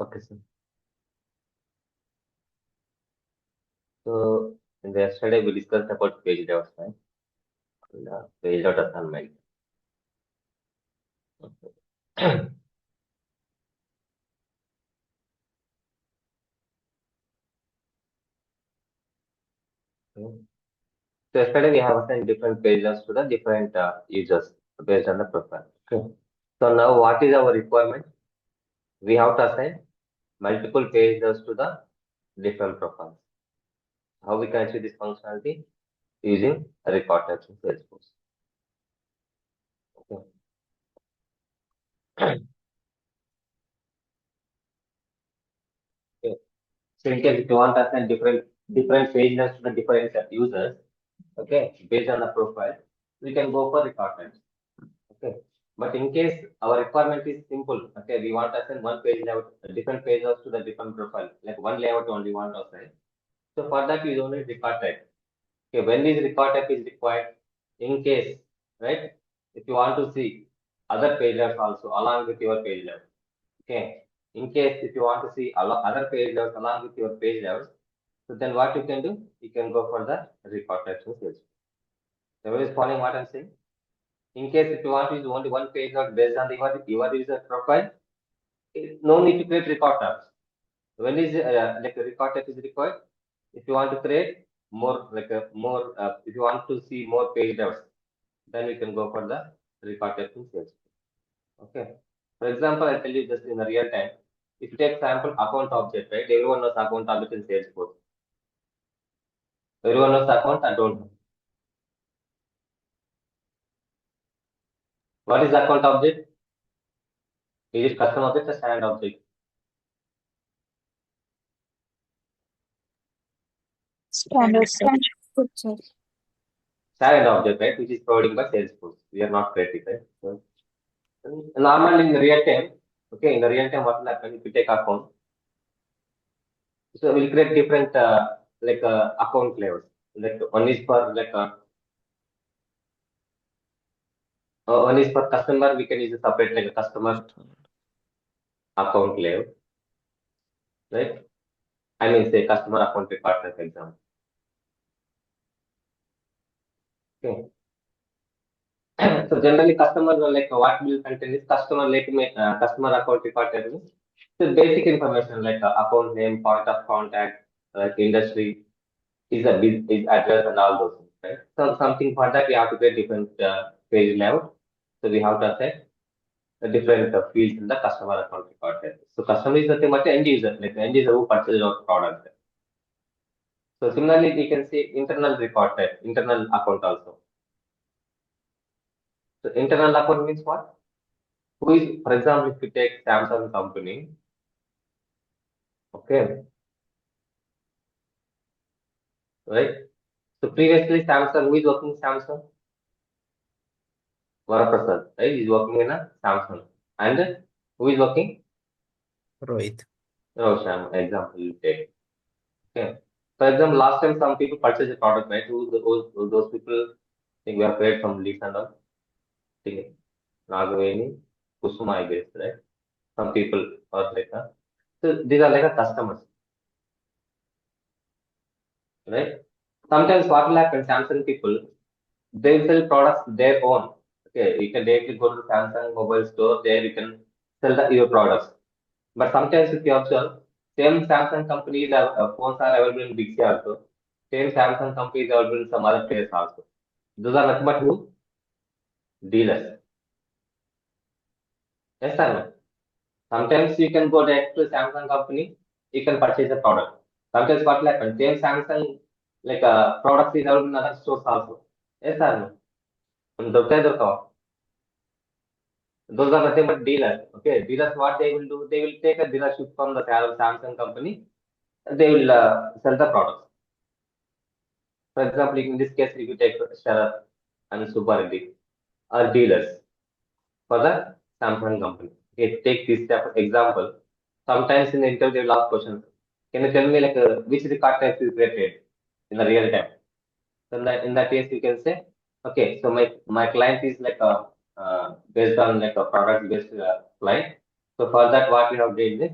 Okay, sir. So in the yesterday we discussed about page layout, right? Page layout assignment. Okay. So yesterday we have assigned different page layouts to the different users based on the profile. Okay. So now what is our requirement? We have to assign multiple page layouts to the different profiles. How we can achieve this functionality? Using record types in Salesforce. Okay. Okay. So in case if you want to assign different page layouts to the different users, okay, based on the profile, we can go for record types. Okay. But in case our requirement is simple, okay, we want to assign one page layout, different pages to the different profile, like one layout only want to assign. So for that, we only record type. Okay, when this record type is required, in case, right, if you want to see other page layouts also along with your page layout, okay, in case if you want to see other page layouts along with your page layouts, so then what you can do, you can go for the record types in Salesforce. Everybody is following what I'm saying? In case if you want to use only one page layout based on your user profile, no need to create record tabs. When is like a record tab is required? If you want to create more if you want to see more page tabs, then we can go for the record tab in Salesforce. Okay. For example, I tell you just in the real time. If you take sample account object, right? Everyone knows account object in Salesforce. Everyone knows account. I don't know. What is account object? Is it custom object or standard object? Standard. Good, sir. Standard object, right? Which is provided by Salesforce. We are not creating, right? So, normally in the real time, okay, in the real time, what will happen if you take account? So we'll create different account layers. Like one is for customer. We can use a separate like a customer account layer, right? I mean, say customer account partner, for example. Okay. So generally, customers are like what will contain is customer account partner. So basic information like account name, point of contact, like industry, is address and all those things, right? So something for that we have to create different page layout. So we have to set the different fields in the customer account record. So customer is nothing but end user, like end user who purchases our product. So similarly, we can see internal record type, internal account also. So internal account means what? Who is, for example, if you take Samsung company, okay, right? So previously Samsung, who is working in Samsung? Varaprasad, right? He's working in a Samsung. And who is working? Rohit. Roshan, example you take. Okay. For example, last time some people purchased a product, right? Who those people think we have paid some leads and all. Think Nagaveni, Kusuma, I guess, right? Some people are like that. So these are like a customers, right? Sometimes what will happen, Samsung people, they will sell products their own. Okay, you can directly go to Samsung mobile store, there you can sell your products. But sometimes if you observe, same Samsung companies have phones are available in Bixby also. Same Samsung companies are available in some other places also. Those are nothing but who? Dealers. Yes or no? Sometimes you can go direct to Samsung company, you can purchase a product. Sometimes what will happen? Same Samsung products is available in other stores also. Yes or no? దొరుకుతాయి దొరకవా? Those are nothing but dealers. Okay, dealers what they will do? They will take a dealership from the Samsung company. They will sell the products. For example, in this case, if you take Sharath and Subbareddy are dealers for the Samsung company. Okay, take this type of example. Sometimes in the interview, they will ask questions. Can you tell me which record type is created in the real time? So in that case, you can say, okay, so my client is based on like a product based client. So for that, what we have done is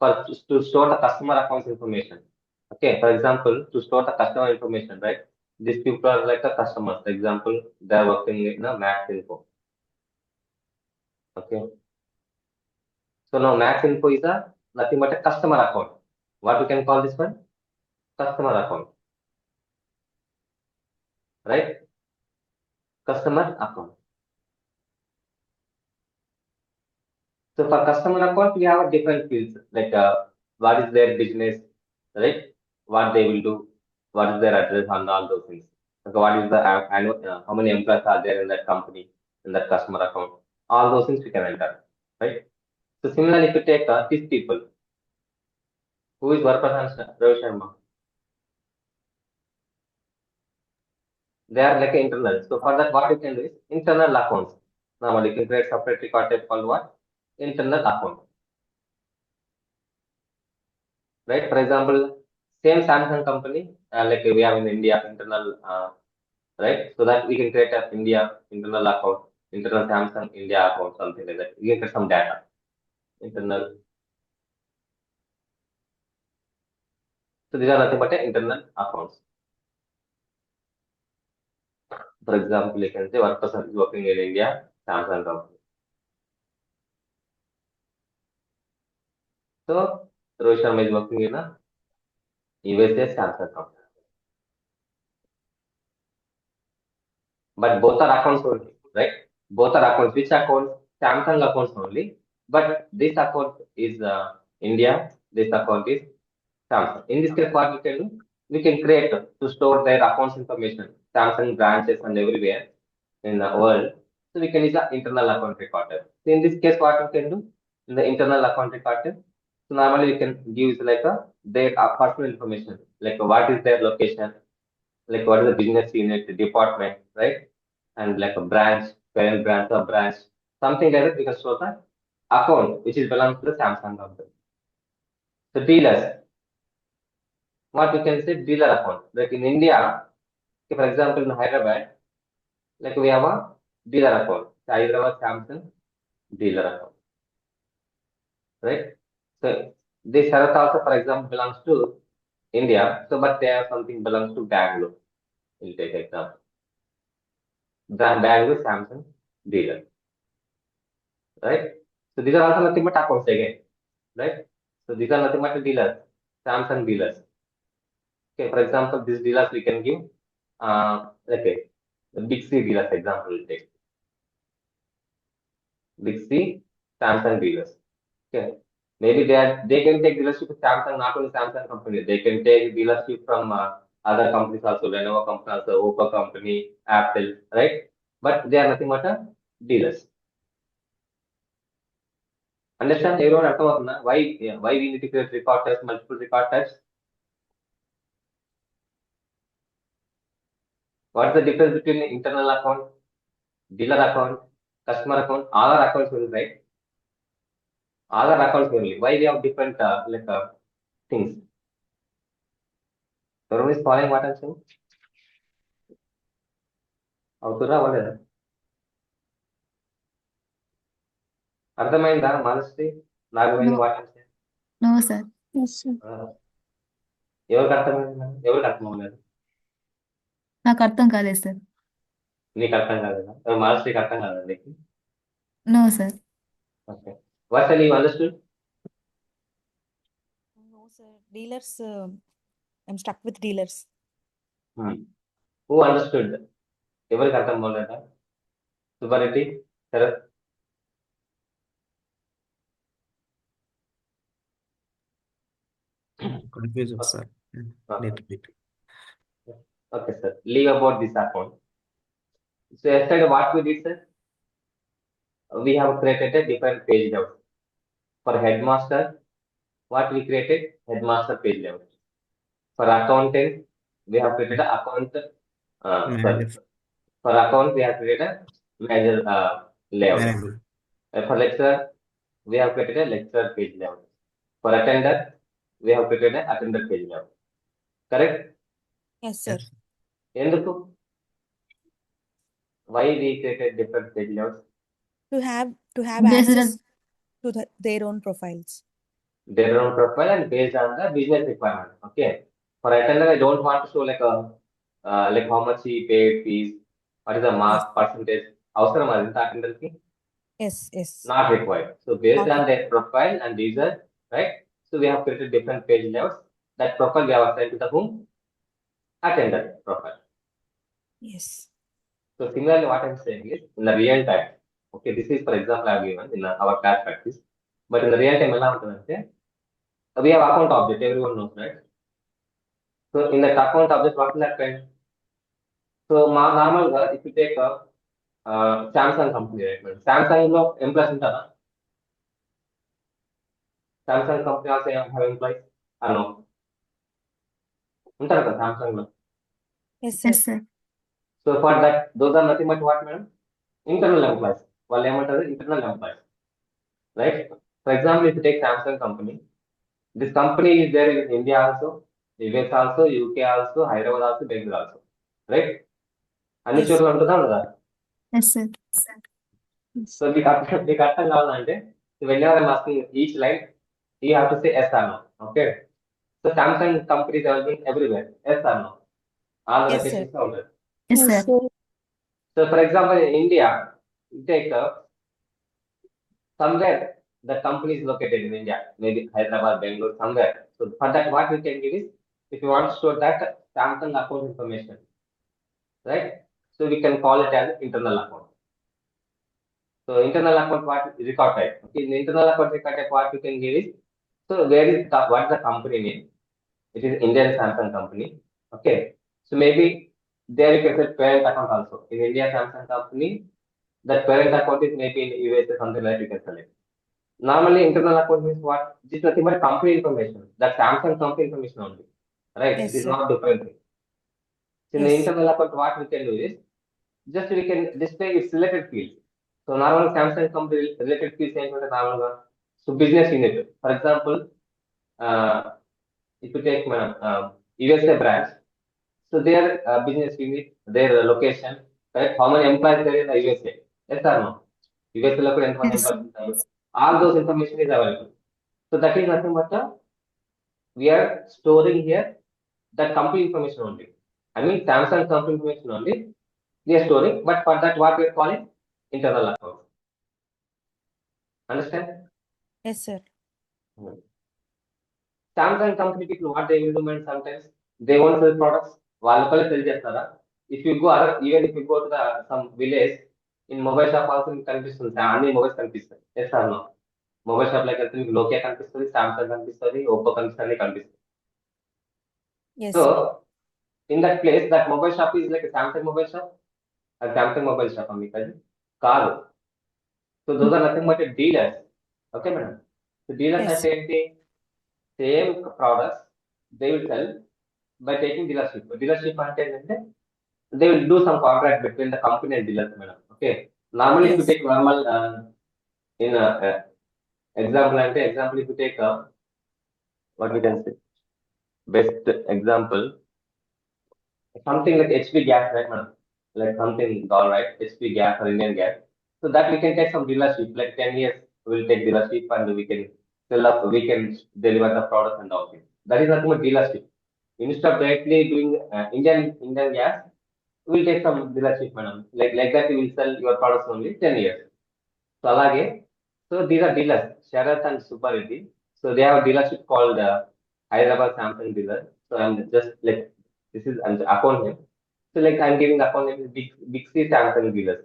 to store the customer accounts information. Okay, for example, to store the customer information, right? These people are like the customers. For example, they are working in a Max Info. Okay, so now Max Info is a nothing but a customer account. What we can call this one? Customer account, right? Customer account. So for customer account, we have different fields like what is their business, right? What they will do, what is their address, and all those things. Okay, what is the annual, how many employees are there in that company, in that customer account? All those things we can enter, right? So similarly, if you take these people, who is Varpasan Ravi Sharma, they are like internal. So for that, what you can do is internal accounts. Now you can create separate record type called what? Internal account. Right? For example, same Samsung company, like we have in India internal, right? So that we can create an India internal account, internal Samsung India account, something like that. We can get some data, internal. So these are nothing but internal accounts. For example, you can say one person is working in India, Samsung company. So Rohit Sharma is working in a USA Samsung company. But both are accounts only, right? Both are accounts. Which accounts? Samsung accounts only. But this account is India. This account is Samsung. In this case, what we can do? We can create to store their accounts information, Samsung branches and everywhere in the world. So we can use the internal account recorder. So in this case, what we can do? In the internal account recorder, so normally we can give like a their personal information, like what is their location, like what is the business unit, the department, right? And like a branch, parent branch or branch, something like that, we can store the account which is belongs to the Samsung company. So dealers, what we can say dealer account. Like in India, for example, in Hyderabad, like we have a dealer account. Hyderabad Samsung dealer account, right? So this Sharat also, for example, belongs to India. So but they have something belongs to Bangalore. We'll take example. Bangalore Samsung dealer, right? So these are also nothing but accounts again, right? So these are nothing but dealers, Samsung dealers. Okay, for example, these dealers we can give, okay, the big C dealers example we'll take. Big C, Samsung dealers. Okay, maybe they can take dealership with Samsung, not only Samsung company. They can take dealership from other companies also, Lenovo company also, Oppo company, Apple, right? But they are nothing but dealers. Understand everyone at why we need to create record types, multiple record types? What's the difference between internal account, dealer account, customer account? All are accounts only, right? All are accounts only. Why we have different things? Everyone is following what I'm saying? అవుతురా అవ్వలేదా? అర్థమైందా మనస్తి నాగమైంది No, what I'm saying? no, sir. Yes, sir. ఎవరికి అర్థమైంది? ఎవరికి అర్థం అవ్వలేదు? నాకు అర్థం కాలేదు సార్. నీకు అర్థం కాలేదా? మనస్తికి అర్థం కాదా నీకు? No, sir. Okay. What you understood? No, sir. Dealers, I'm stuck with dealers. Who understood? ఎవరికి అర్థం అవ్వలేదా? Subbareddy, Sarath? Confused, Okay. sir. Okay. Little bit. Okay, sir. Leave about this account. So yesterday what we did, sir? We have created a different page layout. For headmaster, what we created? Headmaster page layout. For accountant, we have created an account. Sorry. Manager. For account, we have created a manager layout. Manager. For lecturer, we have created a lecturer page layout. For attender, we have created an attender page layout. Correct? Yes, sir. Yes. ఎందుకు? Why we created different page layouts? To have Yes, access to their own profiles. their own profile and based on the business requirement. Okay. For attender, I don't want to show like like how much he paid fees, what is the mark percentage. అవసరం అది attender కి Yes, yes. not required. So based Not on their profile and user, right? So we have created different page layouts. That profile we have assigned to the whom? Attender profile. Yes. So similarly, what I'm saying is in the real time, okay, this is for example I have given in our class practice, but in the real time, ఎలా ఉంటుందంటే we have account object, everyone knows, right? So in that account object, what will happen? So normal, if you take a Samsung company, right? Samsung లో employees ఉంటారా? Samsung company also have employees? No. ఉంటారు కదా Samsung లో. Yes, sir. Yes, sir. So for that, those are nothing but what, madam? Internal employees. వాళ్ళు ఏమంటారు? Internal employees, right? For example, if you take Samsung company, this company is there in India also, US also, UK also, Hyderabad also, Bangalore also, right? అన్ని Yes. చోట్ల ఉంటుందా ఉండదా? Yes, sir. So మీకు అర్థం కావాలంటే whenever I'm asking each line, you have to say yes or no. Okay. So Samsung company is available everywhere. Yes or no? All the Yes, sir. locations are available. Yes, sir. So for example, in India, you take somewhere the company is located in India, maybe Hyderabad, Bangalore, somewhere. So for that, what we can give is, if you want to store that Samsung account information, right? So we can call it as internal account. So internal account what record type. Okay, in the internal account record type, what you can give is, so where is what the company name? It is Indian Samsung company. Okay. So maybe there you can set parent account also. In India Samsung company, that parent account is maybe in USA, something like you can select. Normally, internal account means what? It is nothing but company information. That Samsung company information only. Right? Yes, It is sir. not different thing. So in the Yes. internal account, what we can do is, just we can display its related fields. So normal Samsung company related fields ఏంటంటే normal. So business unit. For example, uh, if you take USA branch, so their business unit, their location, right? How many employees there in the USA? Yes or no? USA లో కూడా ఎంతమంది Yes, sir. employees ఉంటారు? All those information is available. So that is nothing but we are storing here that company information only. I mean Samsung company information only we are storing, but for that what we are calling internal account. Understand? Yes, sir. Samsung company people what they will do, man, sometimes they won't sell products. వాళ్ళ sell చేస్తారా? If you go other, even if you go to the some village, in mobile shop also మీకు కనిపిస్తుంది, అన్ని mobiles కనిపిస్తాయి. Yes or no? Mobile shop like అయితే మీకు Nokia కనిపిస్తుంది, Samsung కనిపిస్తుంది, ఓప్పో కనిపిస్తుంది, కనిపిస్తుంది. Yes, So sir. in that place, that mobile shop is like a Samsung mobile shop. A Samsung mobile shop మీకు అది కాదు. So those are nothing but dealers. Okay, madam. So dealers Yes. అంటే ఏంటి? Same products they will sell by taking dealership. Dealership అంటే ఏంటంటే they will do some contract between the company and dealers, madam. Okay. Normally, if you Yes. take normal in example, if you take what we can say, best example, something like HP gas, right, madam? Like something all right, HP gas or Indian gas. So that we can take some dealership, like 10 years, we'll take dealership and we can sell up, we can deliver the product and all things. That is nothing but dealership. Instead of directly doing Indian gas, we'll take some dealership, madam. Like that, we will sell your products only 10 years. So alage, so these are dealers, Sharath and Supareddy. So they have a dealership called Hyderabad Samsung dealer. So I'm just like, this is an account name. So like I'm giving account name is Big C Samsung dealers.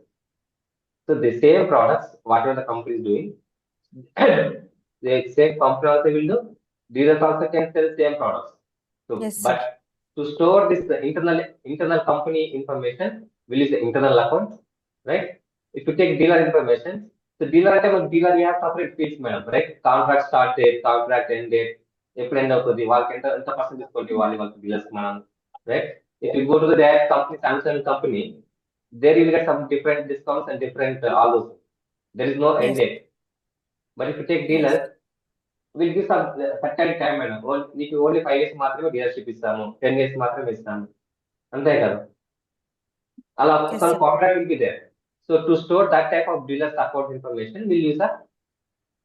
So the same products, whatever the company is doing, the same company also will do. Dealers also can sell same products. So, Yes, sir. but to store this internal company information, will use the internal account, right? If you take dealer information, so dealer dealer we have separate fields, madam, right? Contract start date, contract end date, ఎప్పుడు end అవుతుంది, వాళ్ళకి ఎంత percent తీసుకోండి వాళ్ళకి dealers మనం, right? If you go to the direct company, Samsung company, there you will get some different discounts and different all those. There is no end Yes. date. But if you take dealers, we'll give some certain time, madam. నీకు only 5 years మాత్రమే dealership ఇస్తాము, 10 years మాత్రమే ఇస్తాము, అంతే కదా? అలా Yes, some sir. contract will be there. So to store that type of dealer's account information, we'll use a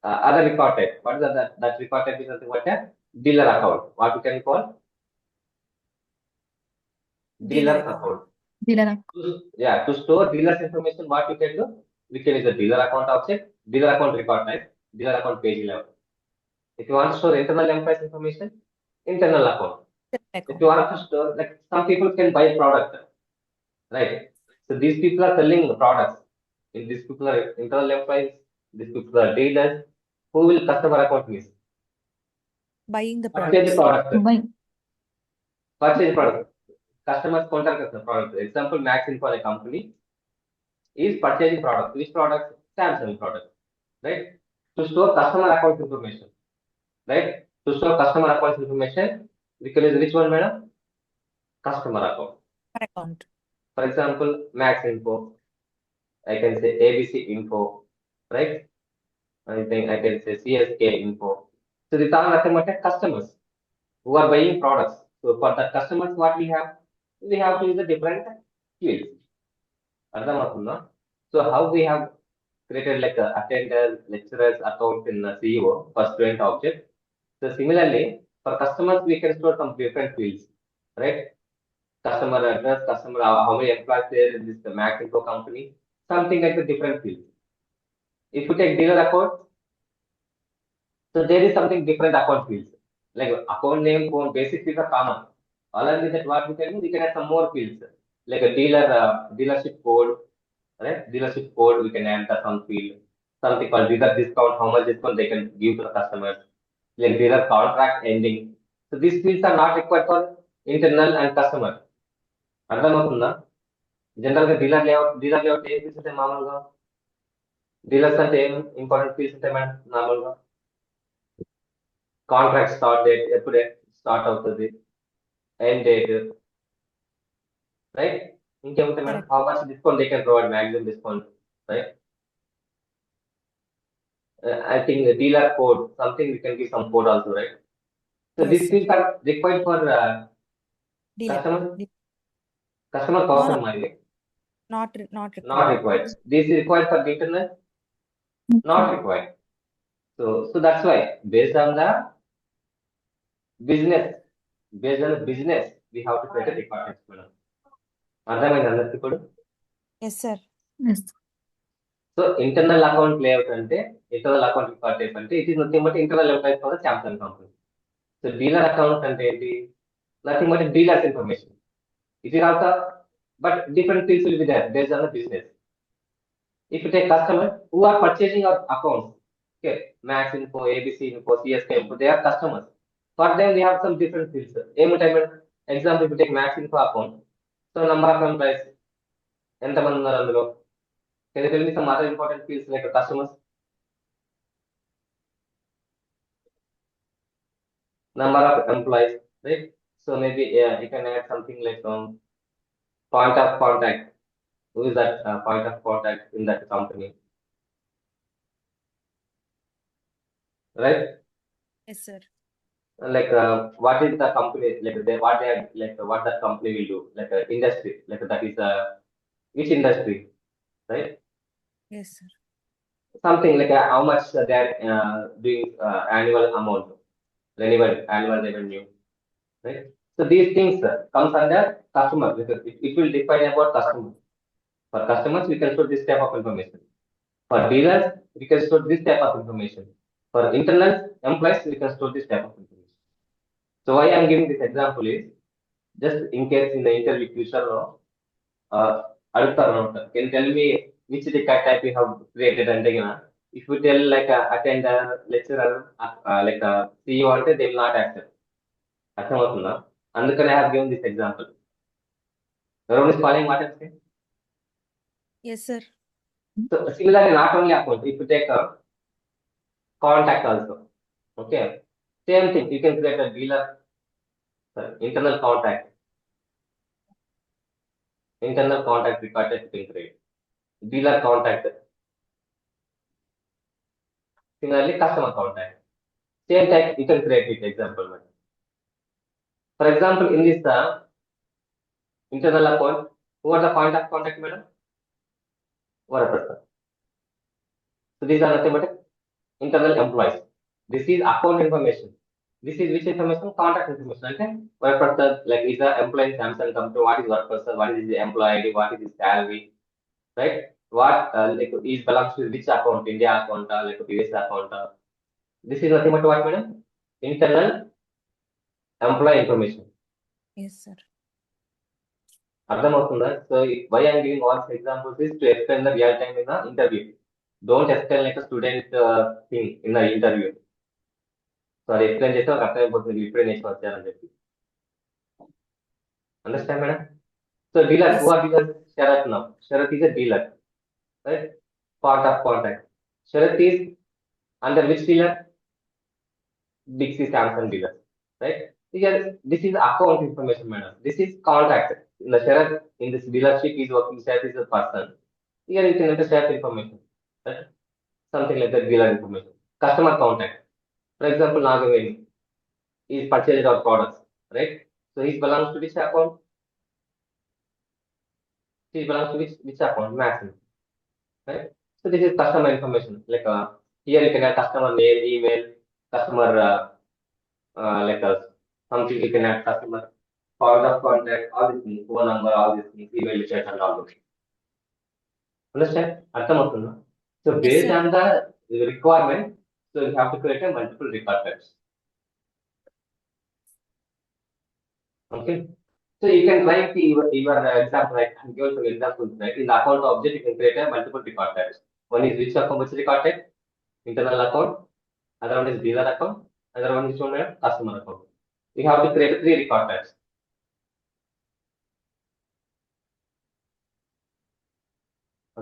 other record type. What is that record type is nothing but a dealer account. What we can call dealer account. Dealer. Yeah, to store dealer's information, what we can do? We can use the dealer account object, dealer account record type, dealer account page level. If you want to store internal employees information, internal account. If you want to store, like some people can buy product, right? So these people are selling products. And these people are internal employees, these people are dealers. Who will customer account means? Buying the Purchase the products. product. Buying. Purchase product. Customers contact the product. Example, Max Info a company is purchasing product. Which product? Samsung product, right? To store customer account information, right? To store customer account information, we can use which one, madam? Customer account. Account. For example, Max Info. I can say ABC Info, right? I think I can say CSK Info. So these are nothing but customers who are buying products. So for the customers, what we have to use a different fields. అర్థమవుతుందా? So how we have created like a attender, lecturers account in CEO for student object. So similarly, for customers, we can store some different fields, right? Customer address, customer, how many employees there in this Max Info company, something like the different fields. If you take dealer account, so there is something different account fields. Like account name, phone, basic fields are common. Along with that, what we can do, we can add some more fields. Like a dealer, dealership code, right? Dealership code, we can add some field. Something called dealer discount, how much discount they can give to the customers. Like dealer contract ending. So these fields are not required for internal and customer. అర్థమవుతుందా? General గా dealer layout ఏం fields ఉంటాయి మామూలుగా? Dealers అంటే ఏం important fields ఉంటాయి madam నార్మల్గా? Contract start date, ఎప్పుడే స్టార్ట్ అవుతుంది, ఎండ్ డేట్, రైట్? ఇంకేముంటాయి madam? How much discount they can provide, maximum discount, right? I think the dealer code, something we can give some code also, right? So Yes, these sir. fields are required for Dealer. customer No, person no. money. Not Not required. required. This is required for the internet. Not required. So that's why based on the business, we have to create a department. అర్థమైంది అందరికి ఇప్పుడు? Yes, sir. Yes. So internal account layout అంటే, internal account record type అంటే it is nothing but internal employees for Samsung company. So dealer account అంటే ఏంటి? Nothing but dealers information. It is also but different fields will be there based on the business. If you take customers who are purchasing our accounts, okay, Max Info, ABC Info, CSK Info, they are customers. For them, we have some different fields. Example, if you take Max Info account, so number of employees, ఎంతమంది ఉన్నారు అందులో? Can you tell me some other important fields like customers? Number of employees, right? So maybe you can add something like point of contact. Who is that point of contact in that company? Right? Yes, sir. Like what is the company, like what they are, like what that company will do, like industry, like that is which industry, right? Yes, sir. Something like how much they are doing annual amount, annual revenue, right? So these things comes under customer, because it will define about customer. For customers, we can store this type of information. For dealers, we can store this type of information. For internal employees, we can store this type of information. So why I'm giving this example is, just in case in the interview future, అడుగుతారు అనమాట. Can you tell me which record type you have created అంటే if you tell like attender, lecturer, like CEO అంటే they will not accept. అర్థమవుతుందా? అందుకని I have given this example. Everyone is following what I'm saying? Yes, sir. So similarly, not only account, if you take a contact also, okay, same thing. You can create a dealer, internal contact record type you can create. Dealer contact. Similarly, customer contact. Same type you can create it. Example. For example, in this internal account, who are the point of contact, madam? One person. So these are nothing but internal employees. This is account information. This is which information? Contact information. Okay. Work person, like is the employee in Samsung company, what is work person, what is the employee ID, what is his salary, right? What like is belongs to which account, India account, like a previous account. This is nothing but what, madam? Internal employee information. Yes, sir. అర్థమవుతుందా? So why I'm giving all examples is to explain the real time in the interview. Don't explain like student thing in the interview. So అది explain చేస్తే ఒక అర్థమైపోతుంది ఇప్పుడే నేర్చుకు వచ్చారని చెప్పి. Understand madam? So dealer, who are dealer? Sharath now. Sharath is a dealer, right? Part of contact. Sharath is under which dealer? Big C Samsung dealer, right? Here, this is account information, madam. This is contact. In the Sharath, in this dealership, is working. Sharath is a person. Here you can enter Sharath information, right? Something like that, dealer information. Customer contact. For example, Nagaveni is purchased our products, right? So he belongs to which account? He belongs to which account? Maximum, right? So this is customer information. Like here you can have customer name, email, customer like something you can add customer point of contact, all these things, phone number, all these things, email address and all those. Understand? Arthamavutunda? So Yes, based sir. on the requirement, so you have to create a multiple record types. Okay. So you can try your example, right? I'm giving some examples, right? In the account object, you can create a multiple record types. One is which account, which record type? Internal account. Other one is dealer account. Other one is shown as customer account. You have to create 3 record types.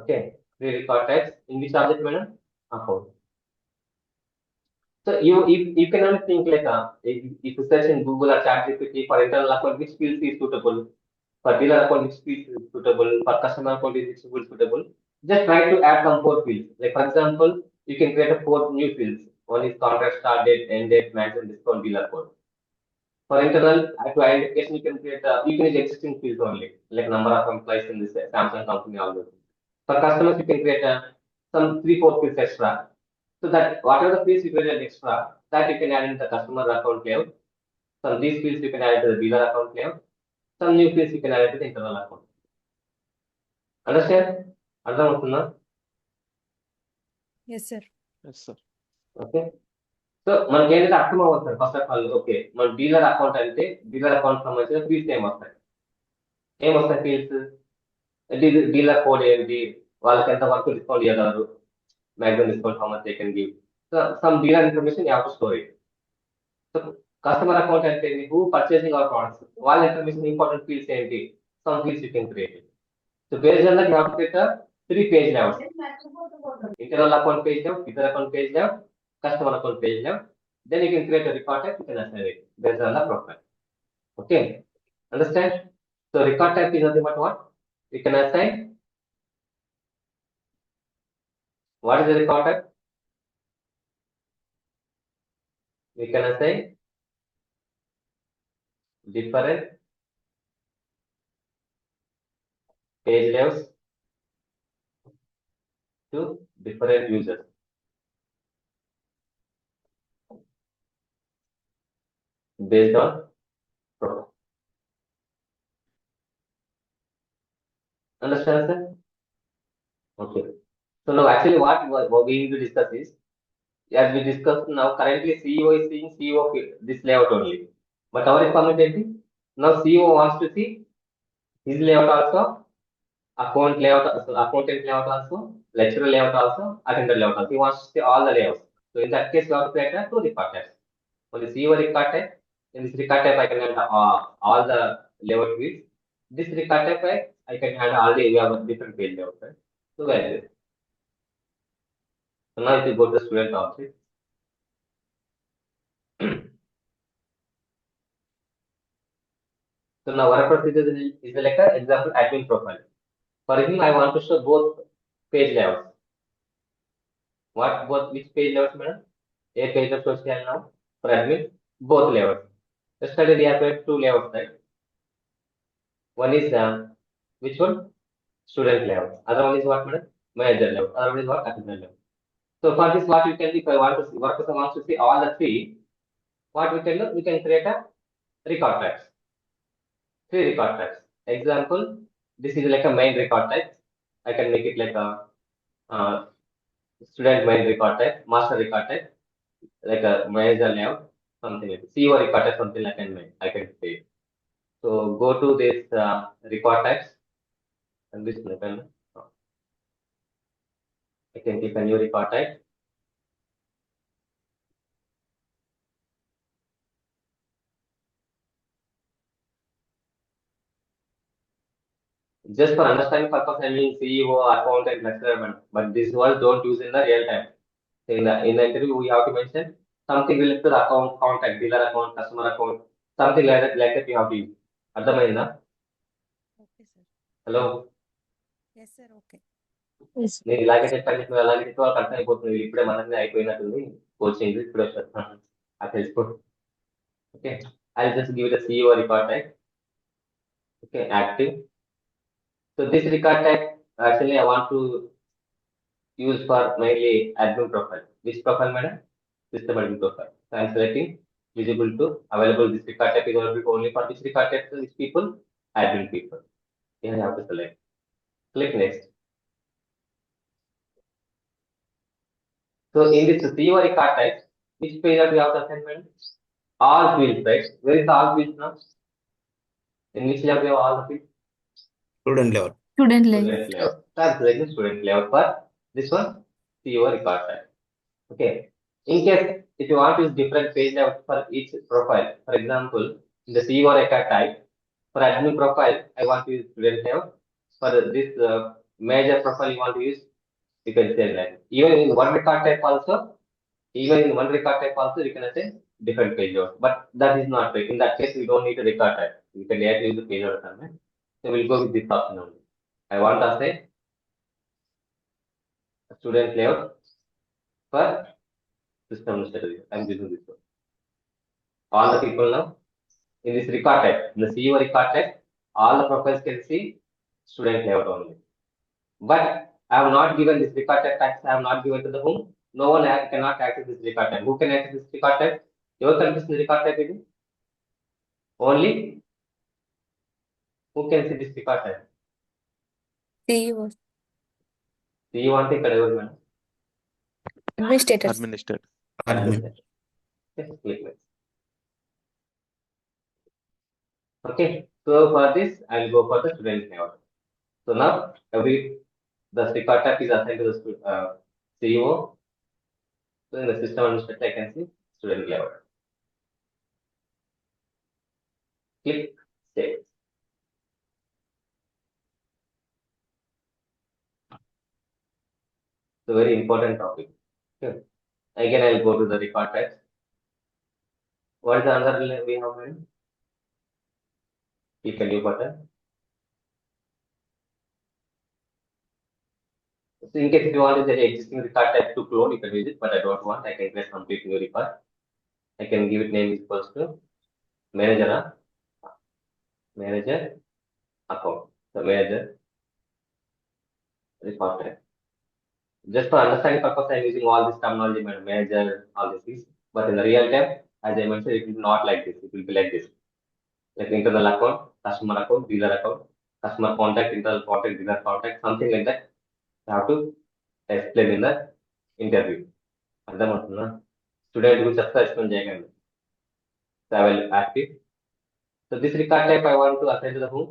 Okay, 3 record types. In which object, madam? Account. So you can only think like if you search in Google or ChatGPT for internal account, which field is suitable? For dealer account, which field is suitable? For customer account, which field is suitable? Just try to add some 4 fields. Like for example, you can create a 4 new fields. One is contract start date, end date, maximum discount, dealer code. For internal to identification, you can create you can use existing fields only, like number of employees in this Samsung company, all those. For customers, you can create some 3-4 fields extra. So that whatever the fields you created extra, that you can add in the customer account layout. Some these fields you can add to the dealer account layout. Some new fields you can add to the internal account. Understand? Arthamavutunda? Yes, sir. Yes, sir. Okay. So మనకి ఏంటంటే అర్థం అవ్వదు first of all. Okay, మన dealer account అంటే dealer account సంబంధించిన fields ఏమొస్తాయి fields? Dealer code ఏంటి, వాళ్ళకి ఎంత వరకు డిస్కౌంట్ ఇవ్వగలరు, maximum discount how much they can give. So some dealer information you have to store it. So customer account అంటే హూ పర్చేసింగ్ అవర్ ప్రొడక్ట్స్, వాళ్ళ ఇన్ఫర్మేషన్ ఇంపార్టెంట్ ఫీల్డ్స్ ఏంటి, some fields you can create. So based on that you have to create 3 page layouts. Internal account page layout, dealer account page layout, customer account page layout. Then you can create a record type, you can assign it based on the profile. Okay, understand? So record type is nothing but what? You can assign. What is the record type? We can assign different page layouts to different users. Based on profile. Understand, sir? Okay. So now actually what we need to discuss is, as we discussed now, currently CEO is seeing CEO this layout only. But our requirement is now CEO wants to see his layout also, account layout, accountant layout also, lecturer layout also, attender layout also. He wants to see all the layouts. So in that case, we have to create 2 record types. For the CEO record type, in this record type, I can enter all the layout fields. This record type, I can handle already we have a different page layout, right? So like this. So now if you go to the student object, so now our procedure is like an example admin profile. For him, I want to show both page layouts. Which page layouts, madam? A page of social now for admin, both layouts. Yesterday we have created 2 layouts, right? One is which one? Student layout. Other one is what, madam? Manager layout. Other one is what? Attender layout. So for this, what you can do, if I want to see, worker wants to see all the three, what we can do, we can create a record types, 3 record types. Example, this is like a main record type. I can make it like a student main record type, master record type, like a manager layout, something like CEO record type, something like I can say. So go to this record types and this level. I can click a new record type. Just for understanding purpose, I mean CEO, accountant, lecturer, but this one don't use in the real time. In the interview, we have to mention something related to the account, contact, dealer account, customer account, something like that you have to use. అర్థమైందా? Okay, sir. Hello, Yes, sir. Okay. Yes. నేను ఇలాగే చెప్పాను, నువ్వు అలాగే చెప్పి వాళ్ళకి అర్థం అయిపోతుంది. ఇప్పుడే మనది అయిపోయినట్టుంది కోచింగ్, ఇప్పుడే అది తెలుసుకో. Okay, I'll just give it a CEO record type. Okay, active. So this record type actually I want to use for mainly admin profile. Which profile, madam? System admin profile. So I'm selecting visible to available. This record type is available only for which record type? Which people? Admin people. Here I have to select. Click next. So in this CEO record type, which page we have to assign, madam? All fields, right? Where is the all fields now? In which level we have all the fields? Student level. Student level. Student level. So I'm selecting student level for this one, CEO record type. Okay. In case if you want to use different page layout for each profile, for example, in the CEO record type, for admin profile, I want to use student layout. For this major profile, you want to use, you can say that. Even in one record type also, you can say different page layout. But that is not right. In that case, we don't need a record type. You can directly use the page layout assignment. So we'll go with this option only. I want to say student layout for system strategy. I'm using this one. All the people now in this record type, in the CEO record type, all the profiles can see student layout only. But I have not given this record type tags. I have not given to the whom. No one cannot access this record type. Who can access this record type? Your country's record type is only who can see this record type? CEO. CEO అంటే ఇక్కడ ఎవరు madam? Administrators. Administrator. Admin. Just click next. Okay, so for this, I will go for the student layout. So now the record type is assigned to the CEO. So in the system administrator, I can see student layout. Click save. It's a very important topic. Okay. Again, I'll go to the record types. What is the another we have here? Click a new button. So in case if you want the existing record type to clone, you can use it, but I don't want. I can create complete new record. I can give it name equals to manager account. So manager record type. Just for understanding purpose, I'm using all this terminology, manager, all these things. But in the real time, as I mentioned, it will not like this. It will be like this. Like internal account, customer account, dealer account, customer contact, internal contact, dealer contact, something like that. You have to explain in the interview. అర్థమవుతుందా? Student గురించి చెప్తా explain చేయగలను. So I will active. So this record type I want to assign to the whom?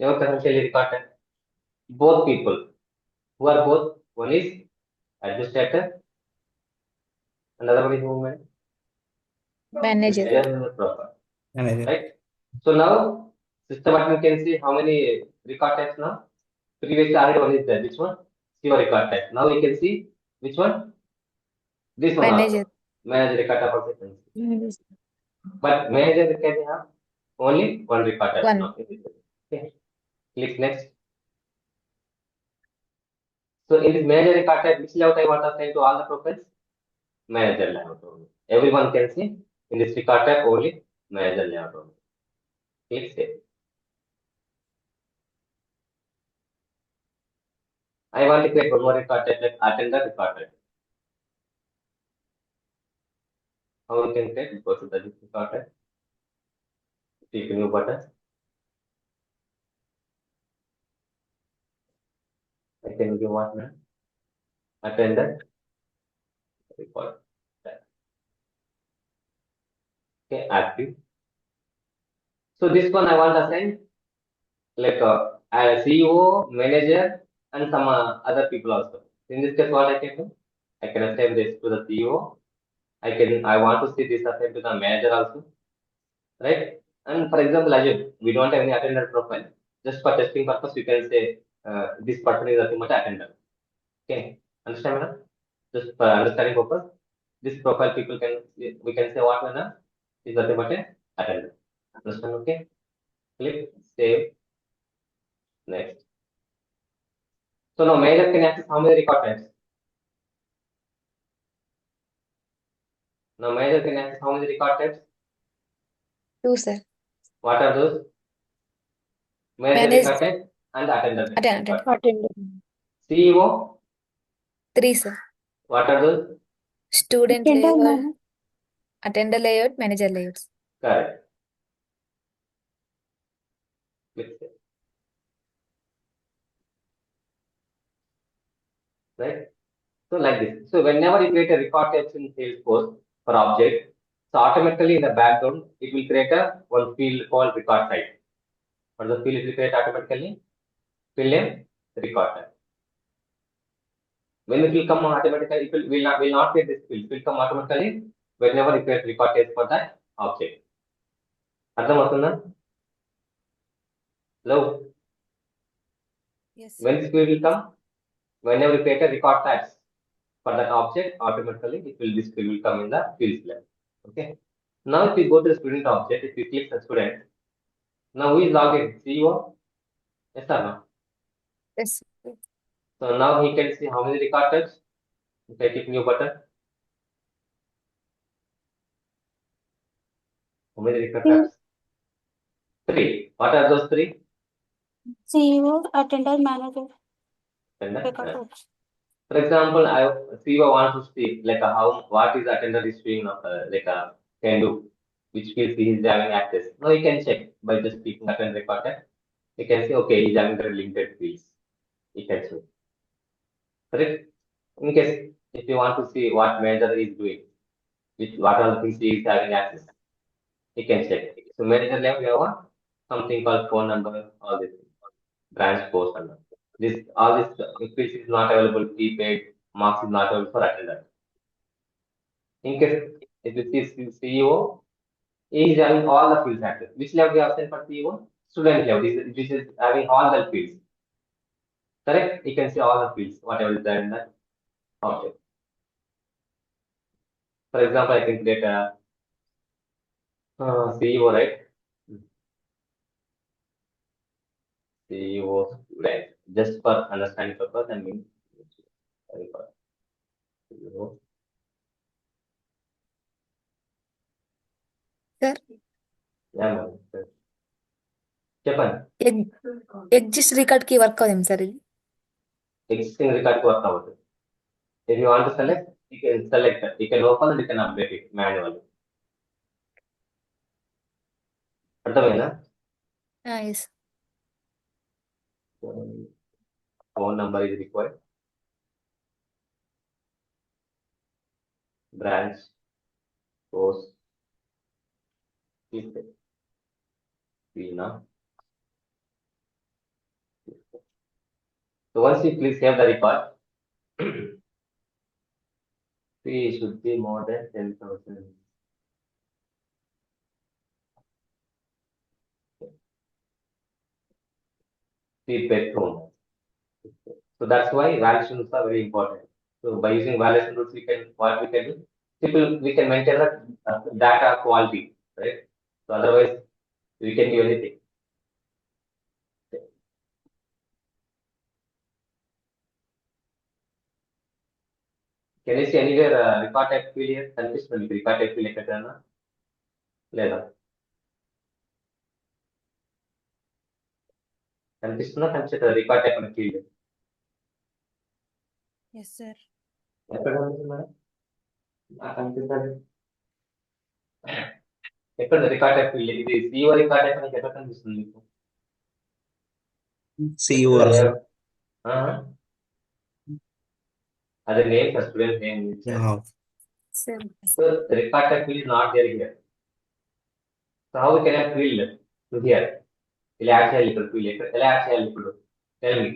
ఎవరికి assign చేయాలి record type? Both people. Who are both? One is administrator, another one is whom? Manager. Manager. Right? So now system admin can see how many record types now? Previously already one is there. Which one? CEO record type. Now we can see which one? This one. Manager. Also. Manager record type also can see. But manager can have only one record type. One. Now. Okay. Click next. So in this manager record type, which layout I want to assign to all the profiles? Manager layout only. Everyone can see in this record type only manager layout only. Click save. I want to create one more record type like attender record type. How we can create? Go to the record type. Click new button. I can give what now? Attender record type. Okay, active. So this one I want to assign like a CEO, manager, and some other people also. In this case, what I can do? I can assign this to the CEO. I want to see this assigned to the manager also, right? And for example, Ajay, we don't have any attender profile. Just for testing purpose, you can say this person is nothing but attender. Okay, understand, madam? Just for understanding purpose, this profile people can we can say what madam is nothing but a attender. Understand? Okay. Click save. Next. So now manager can access how many record types? Now manager can access how many record types? 2, sir. What are those? Manager Manage- record type and attender. Attendant. Attendant. CEO, 3, sir. what are those? Student Attendant, layout, ma'am. attender layout, manager layouts. Correct. Click save. Right? So like this. So whenever you create a record types in Salesforce for object, so automatically in the background, it will create a one field called record type. What the field it will create automatically? Fill name, record type. When it will come automatically, it will not create this field. It will come automatically whenever you create record type for that object. అర్థమవుతుందా? Hello. Yes. When this field will come, whenever you create a record types for that object, automatically this field will come in the fields list. Okay. Now if you go to the student object, if you click the student, now who is logged in? CEO? Yes or no? Yes. So now he can see how many record types. If I click new button, how many record types? 3. What are those 3? CEO, attendant, manager. And Record types. for example, CEO wants to see like what is attender is doing can do, which fields he is having access. Now you can check by just clicking attend record type. You can see okay, he's having the limited fields. You can see. Correct? In case if you want to see what manager is doing, what are the things he is having access, you can check. So manager level you have something called phone number, all this branch post and all this fields is not available, prepaid, marks is not available for attender. In case if you see CEO, he is having all the fields active. Which level you have set for CEO? Student level. This is having all the fields. Correct? You can see all the fields, whatever is there in that object. For example, I can create a CEO, right? CEO student. Just for understanding purpose, I mean, CEO. Sir, Yeah, ma'am. చెప్పండి exist record key work అవుతుంది sir ఇది. existing record work అవుతుంది. If you want to select, you can select it. You can open and you can update it manually. అర్థమైందా? Yes. Phone number is required. Branch, post, click see now. So once you click save the record, fee should be more than 10,000. Fee per phone. So that's why validations are very important. So by using validation rules, what we can do? We can maintain the data quality, right? So otherwise, we can do anything. Can you see anywhere record type field here? కనిపిస్తుంది record type field ఎక్కడైనా లేదా కనిపిస్తుందా కనిపిస్తుంది record type అనే field Yes, sir. ఎక్కడ కనిపిస్తుంది madam? నాకు కనిపిస్తుంది. ఎక్కడ రికార్డ్ ఫీల్డ్ ఇది సిఓ రికార్డ్ మీకు ఎక్కడ కనిపిస్తుంది మీకు? CEO ఎక్కడ or layout? ఆ? అదే name for student name. yeah. Sir. So the record type field is not there here. So how we can add field to here? Will add shall equal field. Will add shall equal. Tell me.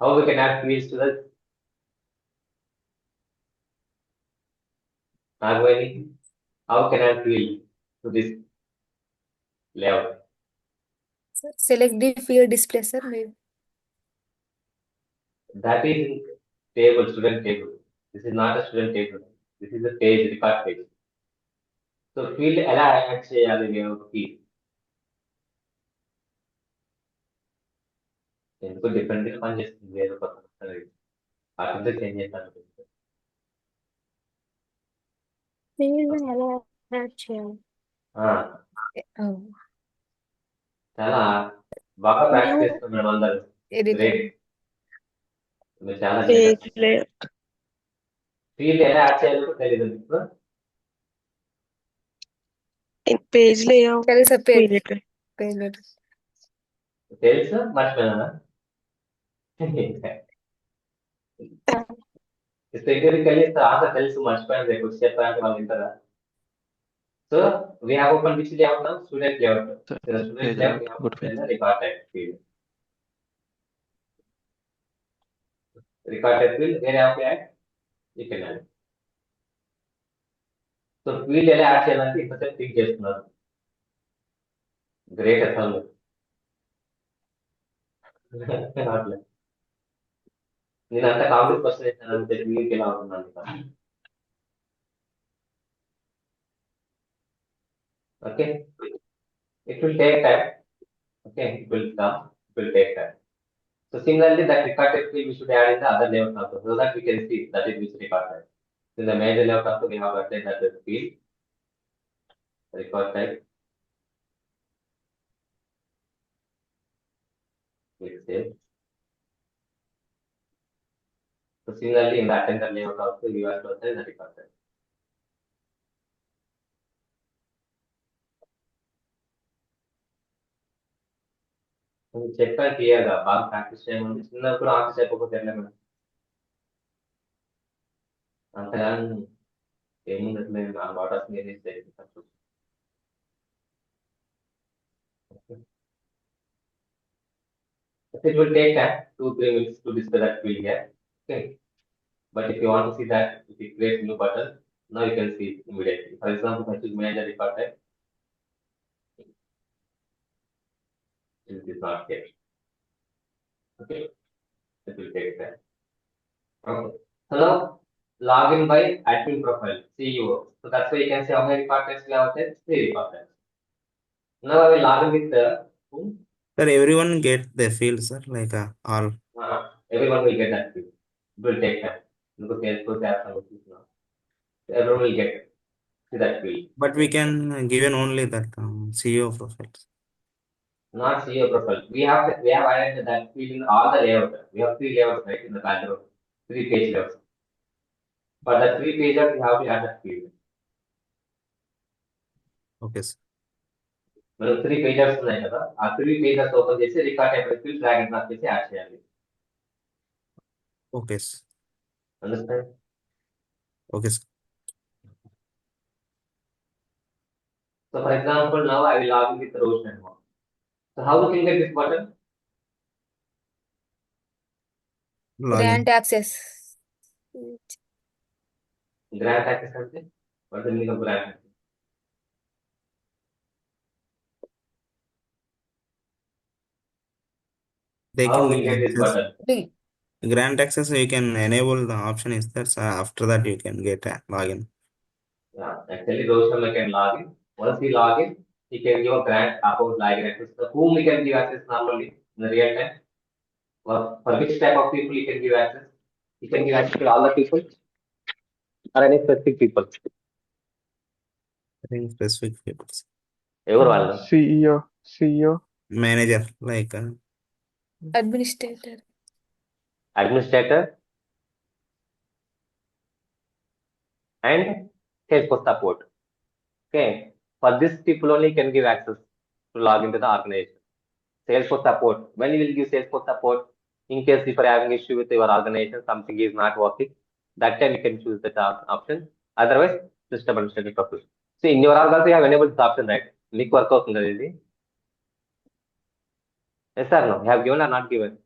How we can add fields to the Nagwani? How can I add field to this layout? Select the field display, sir. That is in table, student table. This is not a student table. This is a page, record page. So field ఎలా add చేయాలి నేను field. ఎందుకు different గా పని చేస్తుంది ఏదో కొత్త అర్థం చేంజ్ చేస్తాను. ఫీల్డ్ ఎలా యాడ్ చేయాలి? Oh. చాలా బాగా ప్రాక్టీస్ చేస్తున్నాం మేడం అందరూ. Editor. గ్రేట్. మీరు చాలా Page layout. ఫీల్డ్ ఎలా యాడ్ చేయాలో తెలియదు మీకు. In page layout. There is a page. Created. Page layout. తెలుసు మర్చిపోయినా. స్పెసిఫికల్లీ ఆన్సర్ తెలుసు మర్చిపోయాను రేపు వచ్చి చెప్పాలంటే వాళ్ళు వింటారా? So we have open which layout now student layout. Student layout record type field. Record type field వేరే app add you can add. So field ఎలా యాడ్ చేయాలంటే ఇంతసేపు థింక్ చేస్తున్నారు. గ్రేట్ అసలు. నేను అంత కాంప్లీట్ క్వశ్చన్ వేసాను చెప్పి మీకు ఎలా అవుతున్నాను. Okay, it will take time. Okay, it will come, it will take time. So similarly, that record type field we should add in the other layout also, so that we can see that is which record type. In the major layout also we have added that is field record type. Click save. So similarly, in the attender layout also we have to assign the record type. చెప్పాను క్లియర్గా బాగా practice చేయమని. చిన్నప్పుడు answer చెప్పకపోతే ఎలా madam? అంతగా ఏముండట్లేదు ఆ waters మీద it will take time 2-3 minutes to display that field here. Okay, but if you want to see that, if you create new button, now you can see it immediately. For example, if I choose manager record type, it is not here. Okay, it will take time. Okay, so now login by admin profile CEO. So that's why you can see how many record types we have there. 3 record types. Now I will log in with the whom? Sir, everyone get the field, sir, like all. Everyone will get that field. It will take time because Salesforce apps are working now. Everyone will get see that field. But we can given only that CEO profiles. Not CEO profile. We have added that field in all the layouts. We have 3 layouts right in the background. 3 page layouts. For the 3 pages we have to add that field. Okay, sir. మనం 3 pages ఉన్నాయి కదా, ఆ 3 pages open చేసి record type field drag and drop చేసి add చేయాలి. Okay, sir. Understand? Okay, sir. So for example, now I will log in with Roshan and Mohan. So how we can get this button? Login. Grant access. Grant access అంటే what is the meaning of grant access? They How can we give get this access. button? Grant access, you can enable the option is there, so after that you can get a login. Yeah, actually Roshan can log in. Once he log in, he can give a grant account login access. So whom we can give access normally in the real time? For which type of people he can give access? He can give access to all the people or any specific people. I think specific peoples. ఎవరు వాళ్ళు? CEO. Manager, like Administrator. administrator, and Salesforce support. Okay, for this people only can give access to log into the organization. Salesforce support. When you will give Salesforce support, in case if you are having issue with your organization, something is not working, that time you can choose that option. Otherwise, system administrator purpose. See, in your org also you have enabled this option, right? Make work out this. Yes or no? You have given or not given?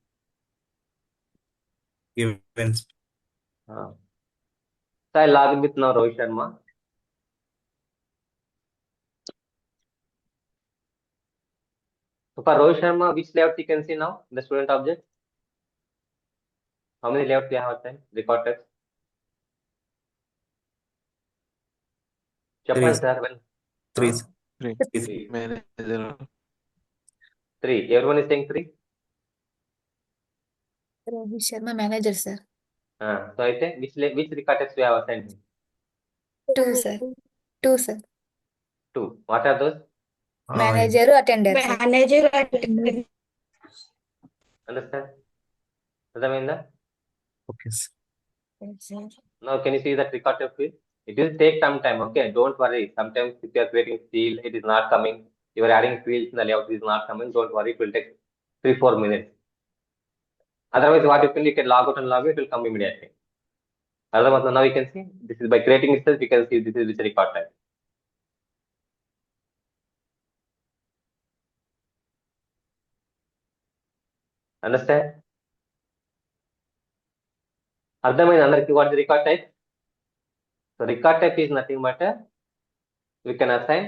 Given. So I log in with now Rohit Sharma. So for Rohit Sharma, which layout you can see now? The student object. How many layouts you have assigned? Record text. Chappan sir. When? Three. Huh? Three. Three. Manager. Three. Everyone is saying three. Rohit Sharma manager, sir. So I say which record text we have assigned? Two, sir. Two, sir. Two. What are those? Manager attender, sir. Manager attendant. Understand? Aర్థమైందా? Okay. Sir. Now can you see that record text field? It will take some time. Okay, don't worry. Sometimes if you are creating field, it is not coming. You are adding fields in the layout, it is not coming. Don't worry. It will take 3-4 minutes. Otherwise, what you can log out and log in, it will come immediately. Otherwise, now you can see this is by creating itself. You can see this is which record type. Understand? అర్థమైంది అందరికి what is the record type? So record type is nothing but we can assign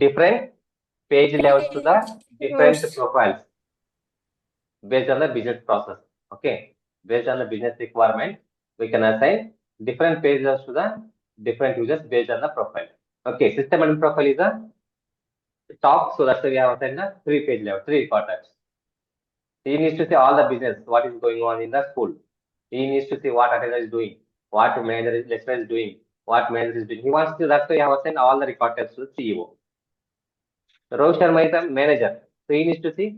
different page layouts to the different profiles based on the business process. Okay, based on the business requirement, we can assign different page layouts to the different users based on the profile. Okay, system admin profile is the top, so that's why we have assigned the 3 page layout, 3 record types. He needs to see all the business, what is going on in the school. He needs to see what attendant is doing, what manager is lecturer is doing, what manager is doing. He wants to, that's why we have assigned all the record types to the CEO. Rohit Sharma is a manager, so he needs to see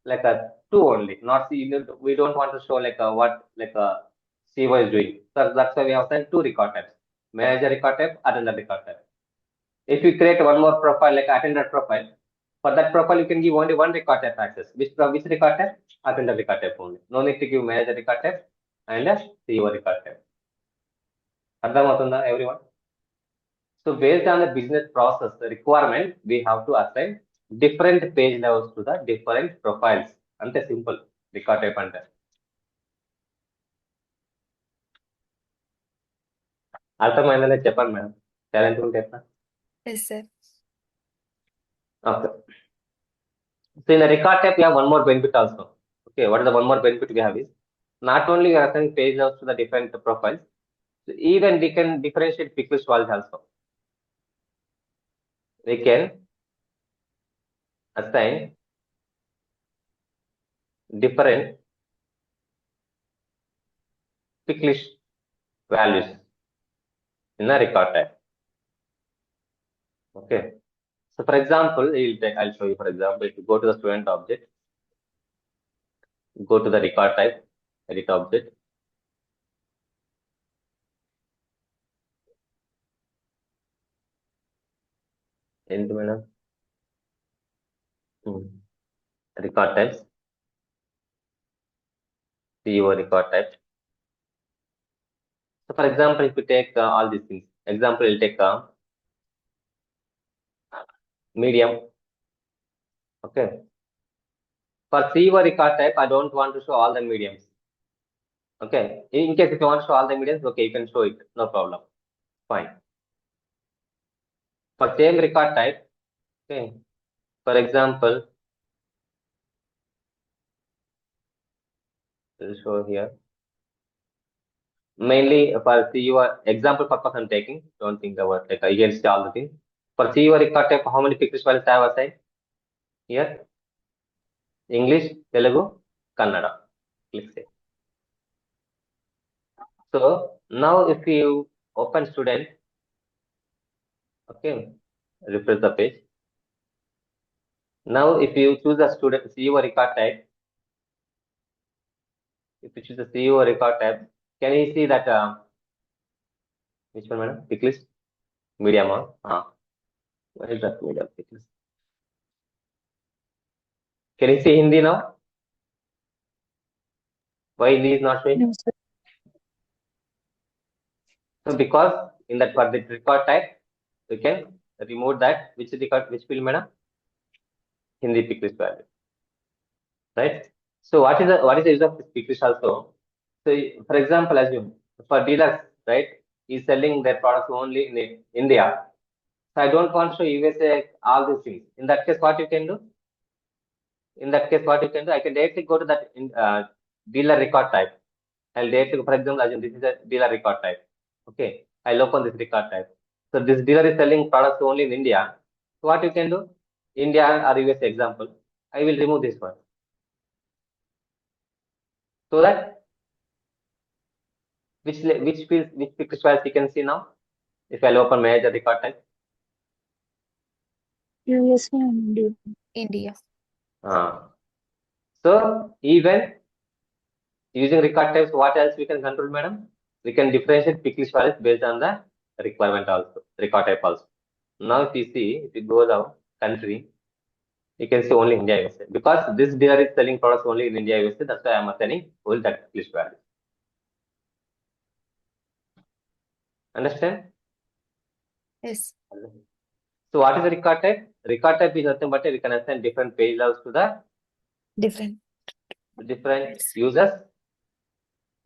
like a 2 only, not see. We don't want to show like a what like a CEO is doing. So that's why we have assigned 2 record types: manager record type, attendant record type. If you create one more profile like attendant profile, for that profile you can give only one record type access. Which record type? Attendant record type only. No need to give manager record type and CEO record type. అర్థమవుతుందా everyone? So based on the business process requirement, we have to assign different page layouts to the different profiles. Ante simple record type ante. అర్థమైందనే చెప్పండి madam. Talent ఉంటే ఎట్లా? Yes, sir. Okay. So in the record type, we have one more benefit also. Okay, what is the one more benefit we have is not only we are assigning page layouts to the different profiles, so even we can differentiate pick list values also. We can assign different pick list values in the record type. Okay. So for example, I'll show you. For example, if you go to the student object, go to the record type, edit object. Into record types, CEO record type. So for example, if you take all these things, example, you'll take medium. Okay. For CEO record type, I don't want to show all the mediums. Okay. In case if you want to show all the mediums, okay, you can show it, no problem. Fine. For same record type, okay. For example, I'll show here. Mainly for CEO example purpose I'm taking. Don't think about like against all the things. For CEO record type, how many pixels files I have assigned? Here, English, Telugu, Kannada. Click save. So now if you open student, okay, refresh the page. Now if you choose a student CEO record type, if you choose the CEO record type, can you see that which one, madam? Pick list, medium, where is that medium pick list? Can you see Hindi now? Why Hindi is not showing? No, sir. So because in that for the record type, you can remove that which field, madam? Hindi pick list value, right? So what is the use of this pick list also? So for example, assume for dealers, right, is selling their products only in India. So I don't want to show USA all these things. In that case, what you can do? In that case, what you can do? I can directly go to that dealer record type. I'll directly, for example, assume this is a dealer record type. Okay, I'll open this record type. So this dealer is selling products only in India. So what you can do? India or USA example. I will remove this one. So that which picture files you can see now? If I'll open manager record type. USA and India. India. So even using record types, what else we can control, madam? We can differentiate pick list files based on the requirement also, record type also. Now if you see, if you go down country, you can see only India USA. Because this dealer is selling products only in India USA, that's why I'm assigning only that pick list value. Understand? Yes. So what is the record type? Record type is nothing but we can assign different page levels to the Different. different users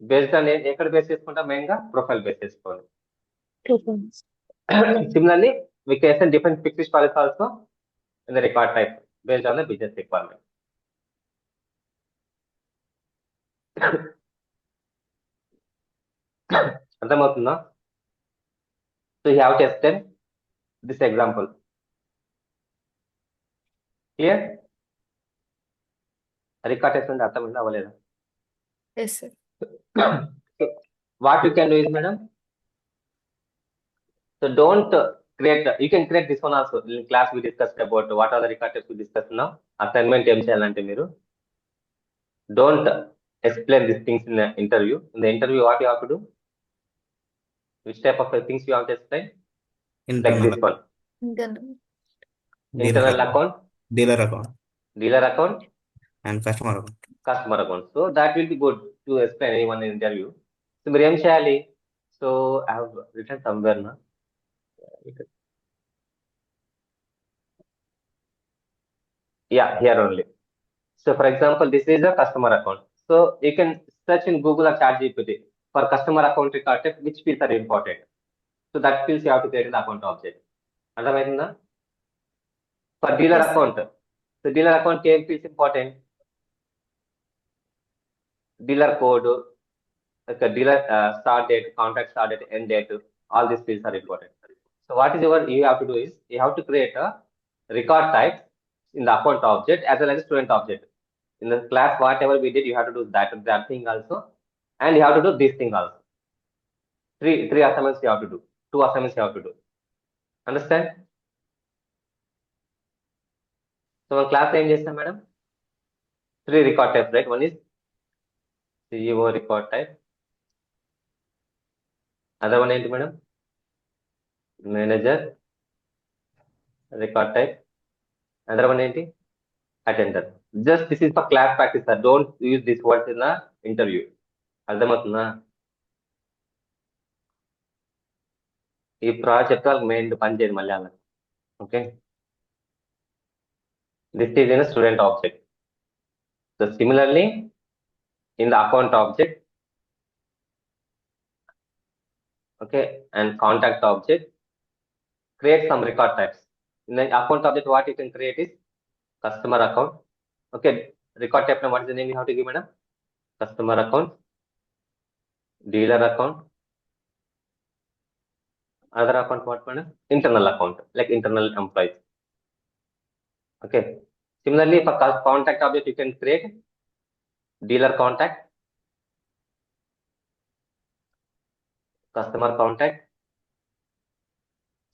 based on ఎక్కడ base చేసుకుంటాం main గా profile base చేసుకోండి. Profiles. Similarly, we can assign different pick list files also in the record type based on the business requirement. అర్థమవుతుందా? So you have to extend this example. Clear? Record type అంటే అర్థమైందా అవ్వలేదా? Yes, sir. What you can do is, madam, so don't create, you can create this one also. In class we discussed about what are the record types we discussed now. Assignment ఏం చేయాలంటే మీరు don't explain these things in the interview. In the interview, what you have to do? Which type of things you have to explain? Like this one. Internal account, dealer account dealer account, and customer account. customer account. So that will be good to explain anyone in interview. So మీరు ఏం చేయాలి? So I have written somewhere na. Yeah, here only. So for example, this is a customer account. So you can search in Google or ChatGPT for customer account record type, which fields are important. So that fields you have to create an account object. అర్థమైందా? For dealer Yes, sir. account. So dealer account ఏం fields important? Dealer code, like a dealer start date, contract start date, end date, all these fields are important. So what is you have to do is you have to create a record type in the account object as well as a student object. In the class, whatever we did, you have to do that thing also, and you have to do this thing also. Three assignments you have to do. 2 assignments you have to do. Understand? So one class ఏం చేస్తాం madam? 3 record types, right? One is CEO record type. Other one ఏంటి madam? Manager record type. Other one ఏంటి? Attender. Just this is for class practice, sir. Don't use these words in the interview. అర్థమవుతుందా? ఈ project వాళ్ళకి main పని చేయదు మళ్ళీ అలా. Okay, this is in a student object. So similarly, in the account object, okay, and contact object, create some record types. In the account object, what you can create is customer account. Okay, record type now, what is the name you have to give, madam? Customer account, dealer account, other account, what, madam? Internal account, like internal employees. Okay, similarly for contact object, you can create dealer contact, customer contact.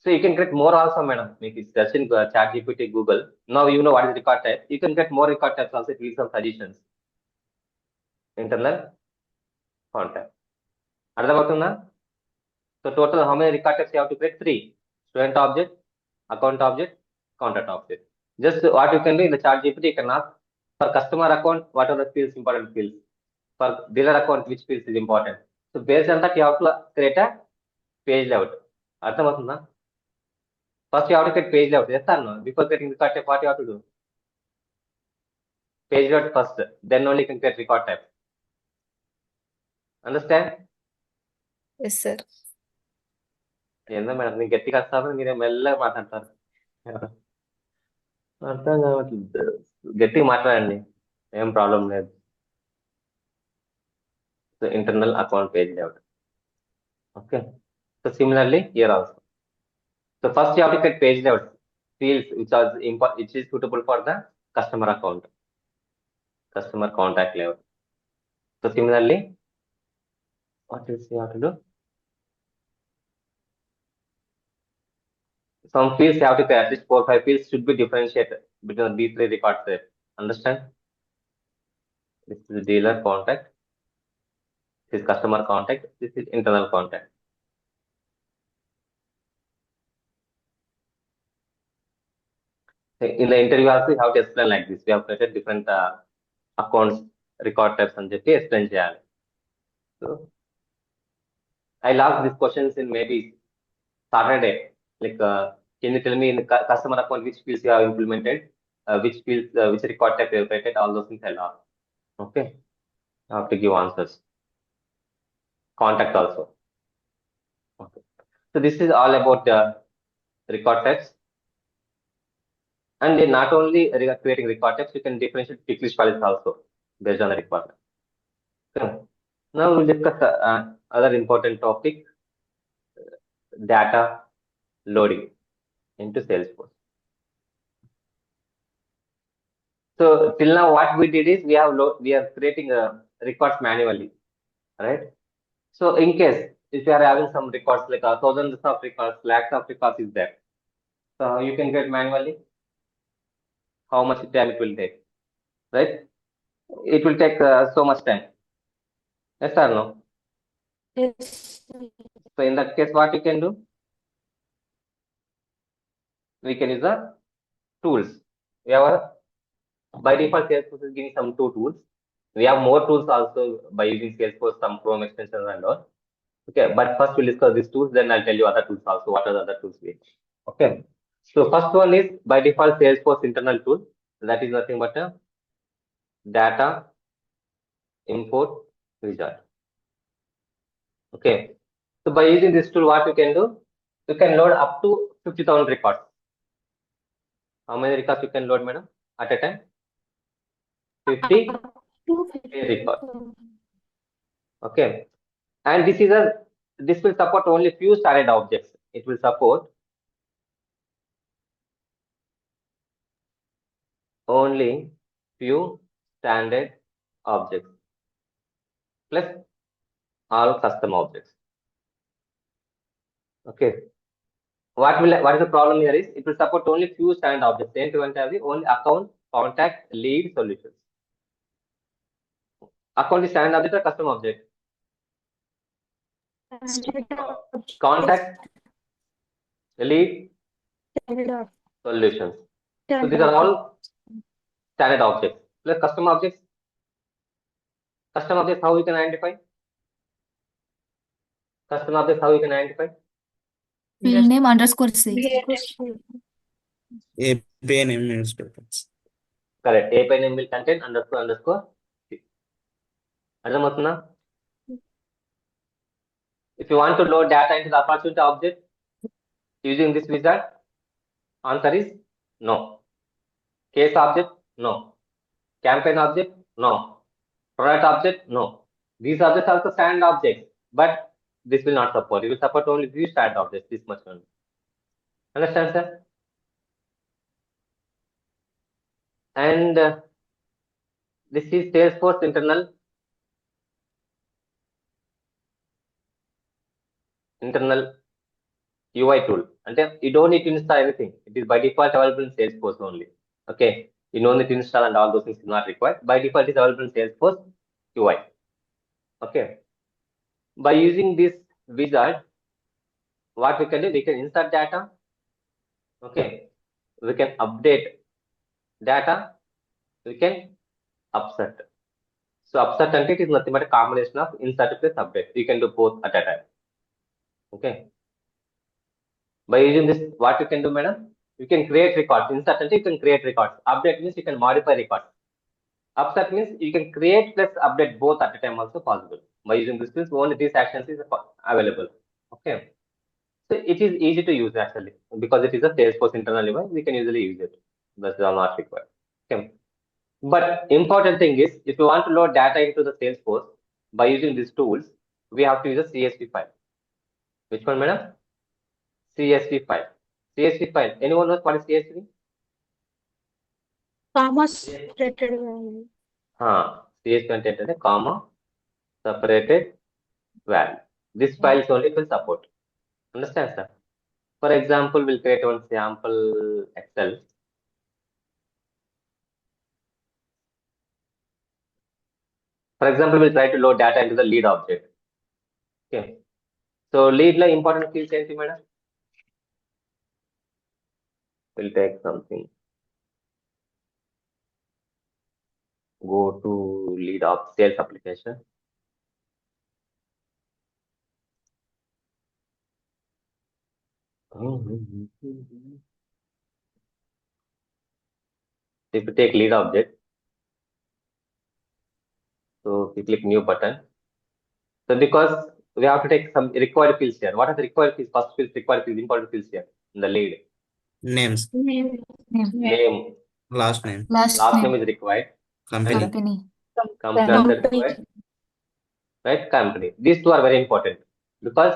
So you can create more also, madam. Make it search in ChatGPT, Google. Now you know what is record type. You can get more record types also. Give some suggestions. Internal contact. అర్థమవుతుందా? So total how many record types you have to create? 3. Student object, account object, contact object. Just what you can do in the chat GPT, you can ask for customer account, what are the fields, important fields? For dealer account, which fields is important? So based on that, you have to create a page layout. అర్థమవుతుందా? First you have to create page layout. Yes or no? Before creating record type, what you have to do? Page layout first, then only you can create record type. Understand? Yes, sir. ఏందో madam నేను గట్టిగా వస్తాను, మీరే మెల్లగా మాట్లాడతారు. అర్థం కావట్లేదు. గట్టిగా మాట్లాడండి, ఏం ప్రాబ్లం లేదు. So internal account page layout. Okay. So similarly here also. So first you have to create page layout fields which is suitable for the customer account, customer contact layout. So similarly, what else you have to do? Some fields you have to create, at least 4 or 5 fields should be differentiated between these 3 records there. Understand? This is dealer contact, this is customer contact, this is internal contact. In the interview also you have to explain like this. We have created different accounts, record types and చెప్పి explain చేయాలి. So I'll ask these questions in maybe Saturday. Like, can you tell me in the customer account which fields you have implemented, which fields, which record type you have created, all those things I'll ask. Okay. I have to give answers. Contact also. Okay. So this is all about the record types. And not only creating record types, you can differentiate checklist files also based on the requirement. Okay. Now we'll discuss other important topic, data loading into Salesforce. So till now what we did is we are creating records manually, right? So in case if you are having some records like thousands of records, lakhs of records is there, so you can get manually. How much time it will take, right? It will take so much time. Yes or no? Yes. So in that case, what you can do? We can use the tools. We have by default Salesforce is giving some 2 tools. We have more tools also by using Salesforce, some Chrome extensions and all. Okay, but first we'll discuss these tools, then I'll tell you other tools also. What are the other tools we have? Okay. So first one is by default Salesforce internal tool. That is nothing but a data import wizard. Okay. So by using this tool, what you can do? You can load up to 50,000 records. How many records you can load, madam, at a time? 50 records. Okay. And this will support only few standard objects. It will support only few standard objects plus all custom objects. Okay. What is the problem here is it will support only few standard objects. Then to have the only account, contact, lead, solutions. Account is standard object or custom object? Contact, lead, solutions. So these are all standard objects. Plus custom objects. Custom objects, how you can identify? Custom objects, how you can identify? Field name underscore C. API name newspapers. Correct. API name will contain underscore. అర్థమవుతుందా? If you want to load data into the opportunity object using this wizard, answer is no. Case object, no. Campaign object, no. Product object, no. These objects are also standard objects, but this will not support. It will support only these standard objects, this much only. Understand, sir? And this is Salesforce internal UI tool. And you don't need to install anything. It is by default available in Salesforce only. Okay. You don't need to install and all those things is not required. By default, it is available in Salesforce UI. Okay. By using this wizard, what we can do, we can insert data. Okay, we can update data, we can upsert. So upsert and it is nothing but a combination of insert plus update. You can do both at a time. Okay. By using this, what you can do, madam? You can create records. Insert and you can create records. Update means you can modify records. Upsert means you can create plus update both at a time also possible. By using this means only these actions is available. Okay. So it is easy to use actually because it is a Salesforce internal device. We can easily use it. That's not required. Okay. But important thing is if you want to load data into the Salesforce by using these tools, we have to use a CSV file. Which one, madam? CSV file. CSV file. Anyone knows what is CSV? Comma separated value. CSV అంటే comma separated value. This file is only will support. Understand, sir? For example, we'll create one sample Excel. For example, we'll try to load data into the lead object. Okay. So lead la important fields ఏంటి madam? We'll take something. Go to lead of sales application. If you take lead object, so you click new button. So because we have to take some required fields here. What are the required fields? First fields, required fields, important fields here in the lead. Names, Name, last name, Last last name, name is required. company. company. Company also required. Right? Company. These two are very important because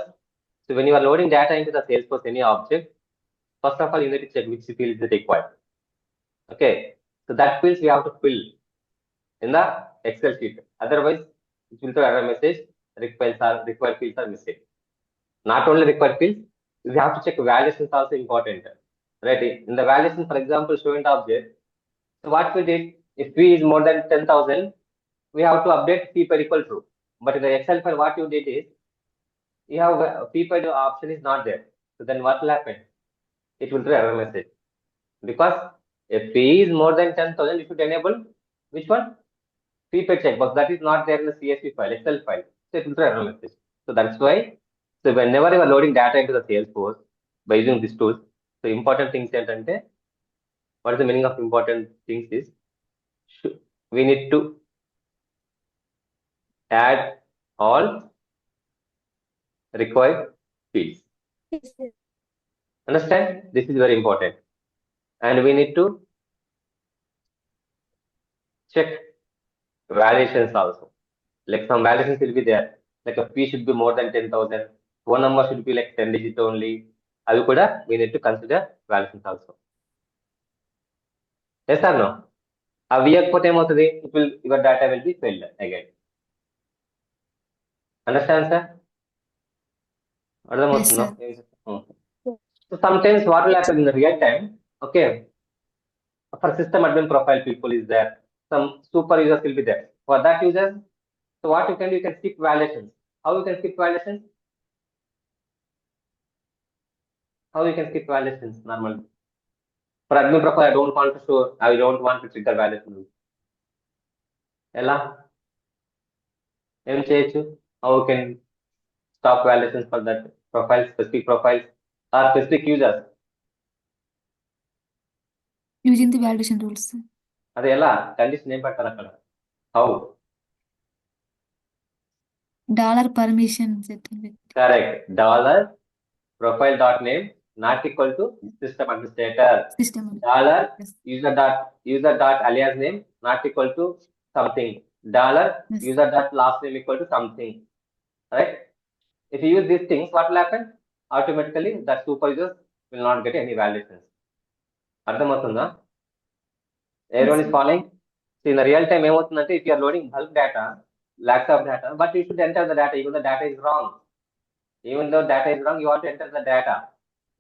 so when you are loading data into the Salesforce any object, first of all you need to check which field is required. Okay. So that fields we have to fill in the Excel sheet. Otherwise, it will throw error message. Required fields are missing. Not only required fields, we have to check validations also important. Right? In the validation, for example, student object. So what we did, if fee is more than 10,000, we have to update fee per equal true. But in the Excel file, what you did is, you have fee per option is not there. So then what will happen? It will throw error message. Because if fee is more than 10,000, you should enable which one? Fee per checkbox. That is not there in the CSV file, Excel file. So it will throw error message. So that's why, so whenever you are loading data into the Salesforce by using these tools, so important things ఏంటంటే, what is the meaning of important things is, we need to add all required fields. Understand? This is very important. And we need to check validations also. Like some validations will be there. Like a fee should be more than 10,000. Phone number should be like 10 digit only. Avi kuda we need to consider validations also. Yes or no? అవి ఇవ్వకపోతే ఏమవుతుంది? Your data will be failed again. Understand, sir? అర్థమవుతుందా? So sometimes what will happen in the real time? Okay. For system admin profile people is there. Some super users will be there. For that users, so what you can do, you can skip validations. How you can skip validations? How you can skip validations normally? For admin profile, I don't want to show, I don't want to trigger validation. ఎలా ఏం చేయొచ్చు? How you can stop validations for that profile, specific profiles or specific users? Using the validation rules. అది ఎలా? Condition ఏం పెట్టాలి అక్కడ? How? $permission setting. Correct. $profile.name not equal to system administrator. System. Yes. user.alias name not equal to something. Yes. user.last name equal to something. Right? If you use these things, what will happen? Automatically, that super users will not get any validations. అర్థమవుతుందా? Everyone is following? So in the real time, ఏమవుతుందంటే if you are loading bulk data, lakhs of data, but you should enter the data, even though the data is wrong. Even though data is wrong, you want to enter the data.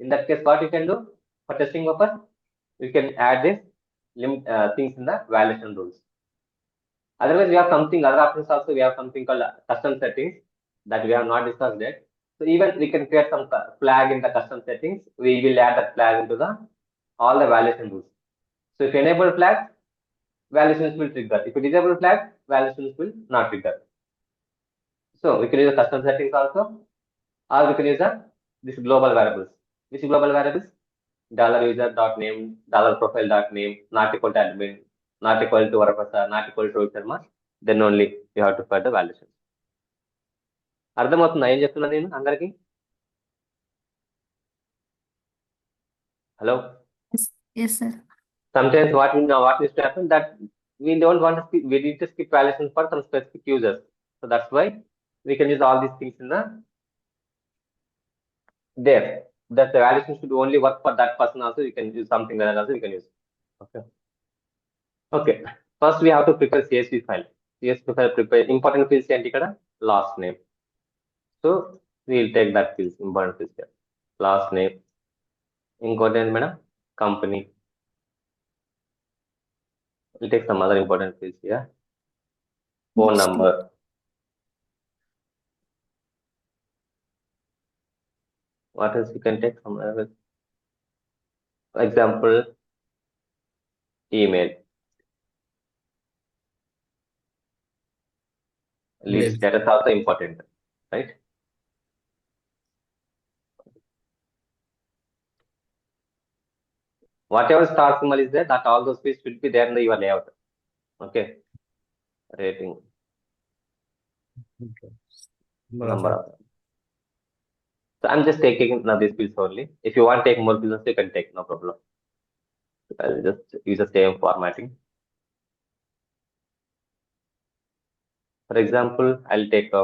In that case, what you can do for testing purpose, you can add this things in the validation rules. Otherwise, we have something, other options also, we have something called custom settings. that we have not discussed yet. So even we can create some flag in the custom settings. We will add that flag into the all the validation rules. So if you enable flags, validations will trigger. If you disable flags, validations will not trigger. So we can use the custom settings also, or we can use this global variables. Which global variables? $user.name, $profile.name, not equal to admin, not equal to Varapasa, not equal to Rohit Sharma. Then only you have to put the validation. అర్థమవుతుందా ఏం చెప్తున్నా నేను అందరికి? Hello? Yes, sir. Sometimes what needs to happen that we don't want to skip, we need to skip validation for some specific users. So that's why we can use all these things in the there. That the validation should only work for that person also. You can use something like that also you can use. Okay. Okay. First we have to prepare CSV file. CSV file prepare important fields and ikkada last name. So we'll take that fields, important fields here. Last name. Important madam, company. We'll take some other important fields here. Phone Next. number. What else you can take? Some other, for example, email. Lead Yes. status also important, right? Whatever star symbol is there, that all those fields should be there in your layout. Okay. Rating. Number of them. So I'm just taking now these fields only. If you want to take more fields, you can take, no problem. I'll just use the same formatting. For example, I'll take a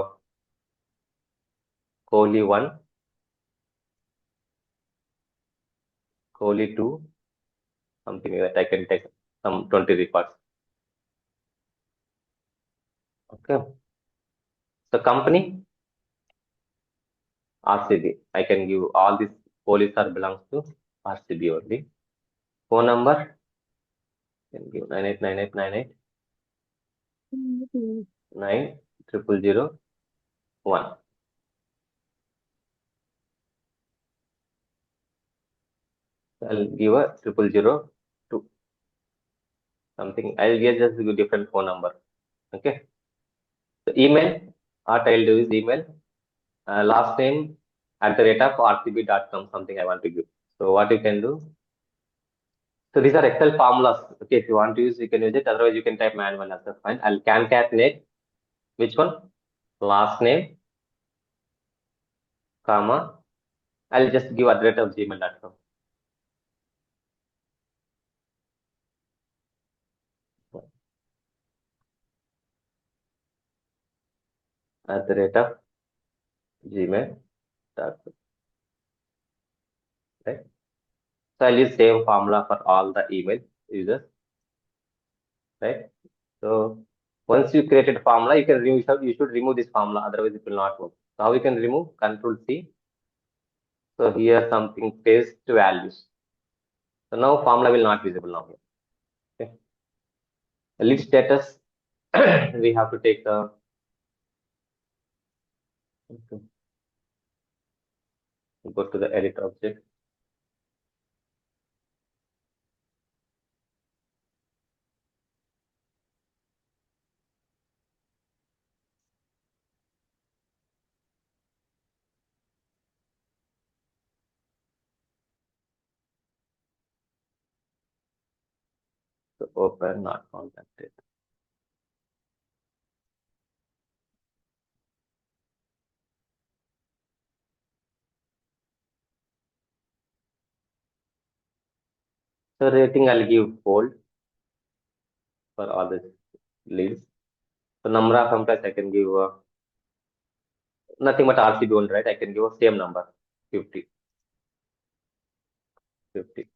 Kohli 1, Kohli 2, something like that. I can take some 20 records. Okay. So company, RCB. I can give all these police are belongs to RCB only. Phone number, can give 989898 90001. I'll give a 0002. Something. I'll just give different phone number. Okay. So email. What I'll do is email. Last name @rcb.com. Something I want to give. So what you can do? So these are Excel formulas. Okay, if you want to use, you can use it. Otherwise, you can type manual as well. Fine. I'll concatenate. Which one? Last name, comma. I'll just give @gmail.com. @gmail.com. Right. So I'll use same formula for all the email users. Right. So once you created formula, you can remove. You should remove this formula. Otherwise, it will not work. So how we can remove? Control C. So here something paste values. So now formula will not visible now here. Okay. Lead status. We have to take the. Okay. Go to the edit object. So open not contacted. So rating I'll give bold for all the leads. So number of employees I can give nothing but RCB only, right? I can give a same number 50. 50.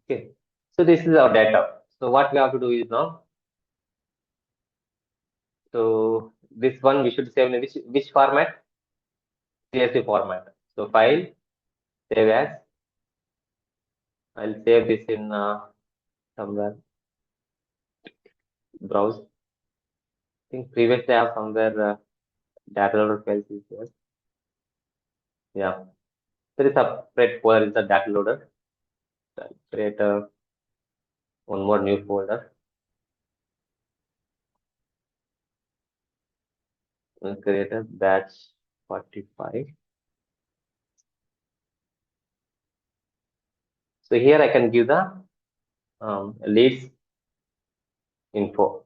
Okay. So this is our data. So what we have to do is now. So this one we should save in which format? CSV format. So file, save as. I'll save this in somewhere. Browse. think previously I have somewhere data loader files is there. Yeah, there is a separate folder is the data loader. I'll create one more new folder. We'll create a batch 45. So here I can give the leads info.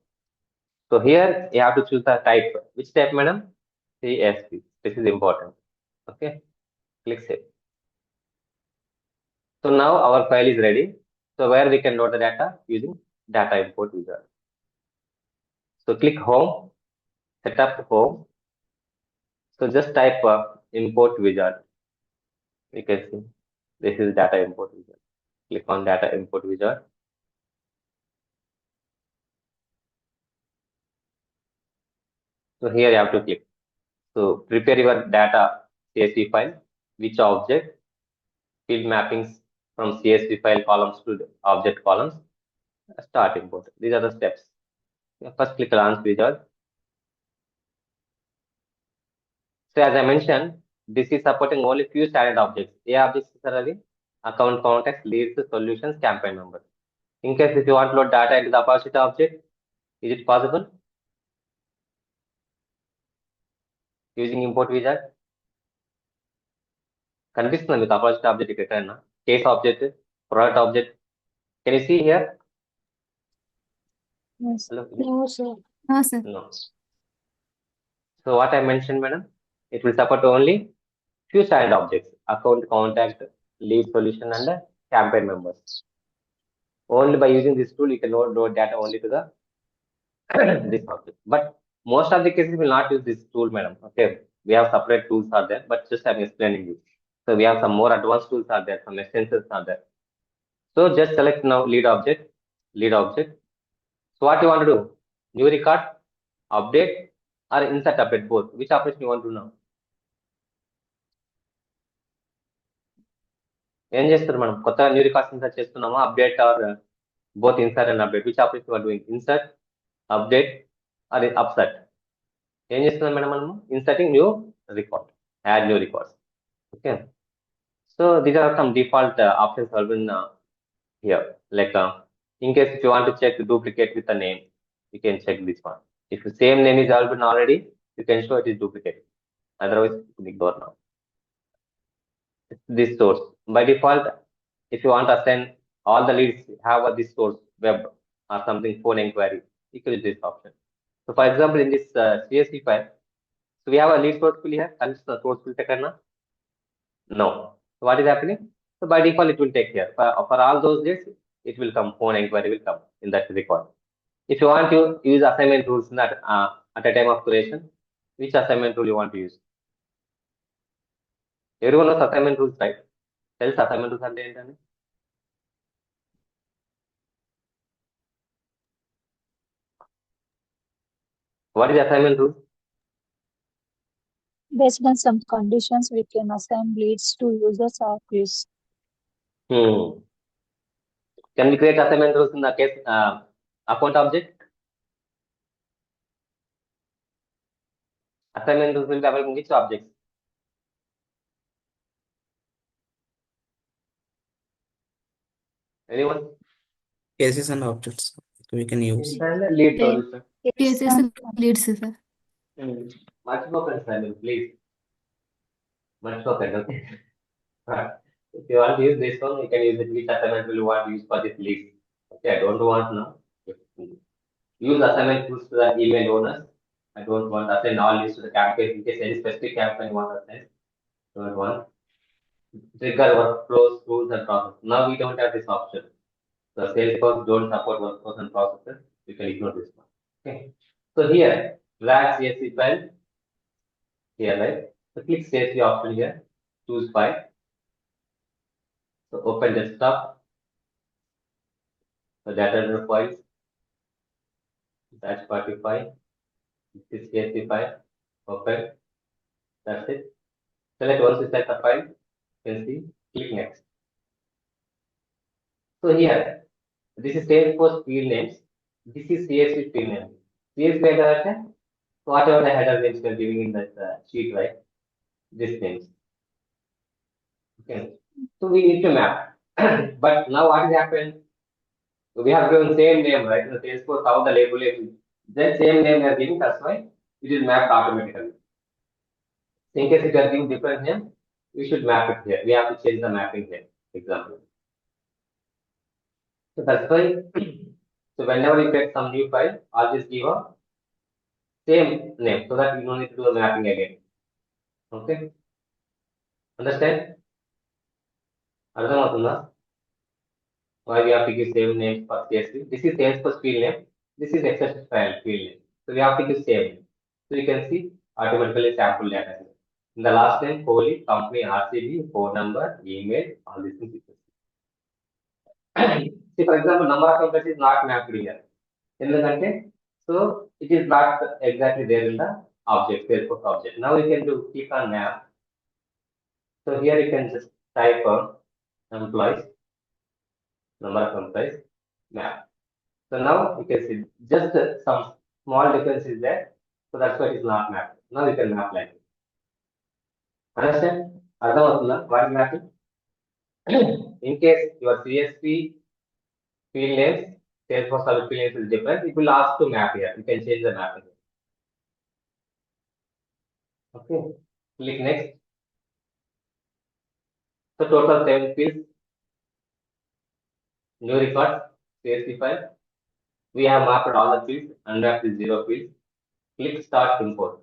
So here you have to choose the type. Which type, madam? CSV. This is important. Okay. Click save. So now our file is ready. So where we can load the data using data import wizard. So click home, setup home. So just type import wizard. You can see this is data import wizard. Click on data import wizard. So here you have to click. So prepare your data CSV file, which object, field mappings from CSV file columns to the object columns, start import. These are the steps. First click launch wizard. So as I mentioned, this is supporting only few standard objects. A objects are the account context, leads, solutions, campaign numbers. In case if you want to load data into the opposite object, is it possible? Using import wizard. కనిపిస్తుంది మీకు opposite object ఎక్కడైనా case object, product object. Can you see here? Yes. Hello? No, sir. sir. No. So what I mentioned, madam, it will support only few standard objects: account, contact, lead, solution, and campaign members. Only by using this tool, you can load data only to the this object. But most of the cases will not use this tool, madam. Okay, we have separate tools are there, but just I'm explaining you. So we have some more advanced tools are there, some extensions are there. So just select now lead object. So what you want to do? New record, update, or insert update both. Which operation you want to do now? ఏం చేస్తారు మనం కొత్తగా new records insert చేస్తున్నామా update or both insert and update which operation are doing insert update or upset ఏం చేస్తున్నాం madam మనము inserting new record add new records okay so these are some default options are been here like in case if you want to check duplicate with a name you can check this one if the same name is already you can show it is duplicate otherwise you can ignore now this source. By default, if you want to assign all the leads have this source, web or something, phone inquiry, you can use this option. So for example, in this CSV file, so we have a lead source field here. Can the source field take now? No. So what is happening? So by default, it will take here. For all those leads, it will come, phone inquiry will come in that record. If you want to use assignment rules not, at a time of creation, which assignment rule you want to use? Everyone knows assignment rules, right? Tells assignment rules అంటే ఏంటండి what is assignment rule? Based on some conditions, we can assign leads to users or queues. Can we create assignment rules in the case account object? Assignment rules will be available in which objects? Anyone? Cases and objects we can use. Lead Okay. solution. Cases leads, sir. మర్చిపోకండి sir please మర్చిపోకండి okay if you want to use this one you can use it which assignment will you want to use for this lead. Okay, I don't want now. Use assignment tools to the email owners. I don't want to assign all leads to the campaign in case any specific campaign you want to assign. Don't want. Trigger workflows, tools and processes. Now we don't have this option. The Salesforce don't support workflows and processes. You can ignore this one. Okay. So here, drag CSV file. Here, right? So click CSV option here. Choose file. So open desktop. The data files. Batch 45. This is CSV file. Open. That's it. Select once you select the file. You can see. Click next. So here, this is Salesforce field names. This is CSV field name. CSV అంటే So whatever the header names we are giving in that sheet, right? These names. Okay. So we need to map. But now what has happened? We have given same name, right? In the Salesforce, how the label is. That same name we are giving, that's why it is mapped automatically. In case if you are giving different name, we should map it here. We have to change the mapping here. Example. So that's why. So whenever you get some new file, I'll just give a same name so that you don't need to do the mapping again. Okay. Understand? Ardhamatunna? Why we have to give same name for CSV? This is Salesforce field name. This is Excel file field name. So we have to give same name. So you can see automatically sample data. In the last name, Kohli, company, RCB, phone number, email, all these things. See, for example, number of employees is not mapped here. In so it is not exactly there in the object, Salesforce object. Now we can do click on map. So here you can just type employees, number of employees, map. So now you can see just some small difference is there. So that's why it is not mapped. Now you can map like this. Understand? What is mapping? In case your CSV field names, Salesforce field names is different, it will ask to map here. You can change the mapping. Okay. Click next. So total 7 fields. New record, CSV file. We have mapped all the fields, unwrapped the 0 fields. Click start import.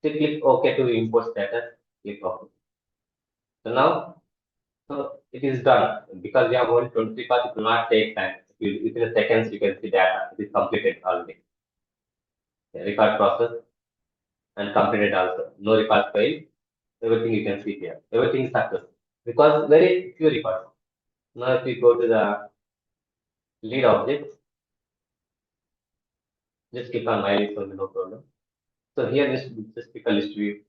So click OK to import status. Click OK. So now, so it is done because we have only 23 parts. It will not take time. Within seconds, you can see data. It is completed already. Record process and completed also. No record failed. Everything you can see here. Everything is success because very few records. Now, if we go to the lead object, just click on my list only, no problem. So here, just pick a list view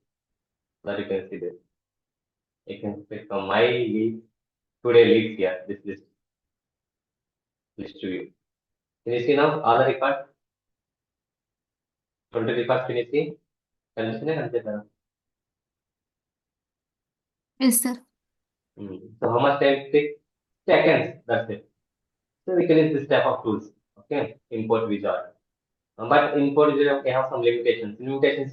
that you can see this. You can click on my lead, today leads here, this list view. Can you see now all the records? 20 records, can you see? Can you see that? Yes, sir. So how much time it takes? Seconds, that's it. So we can use this type of tools. Okay, import wizard. But import wizard have some limitations. Limitations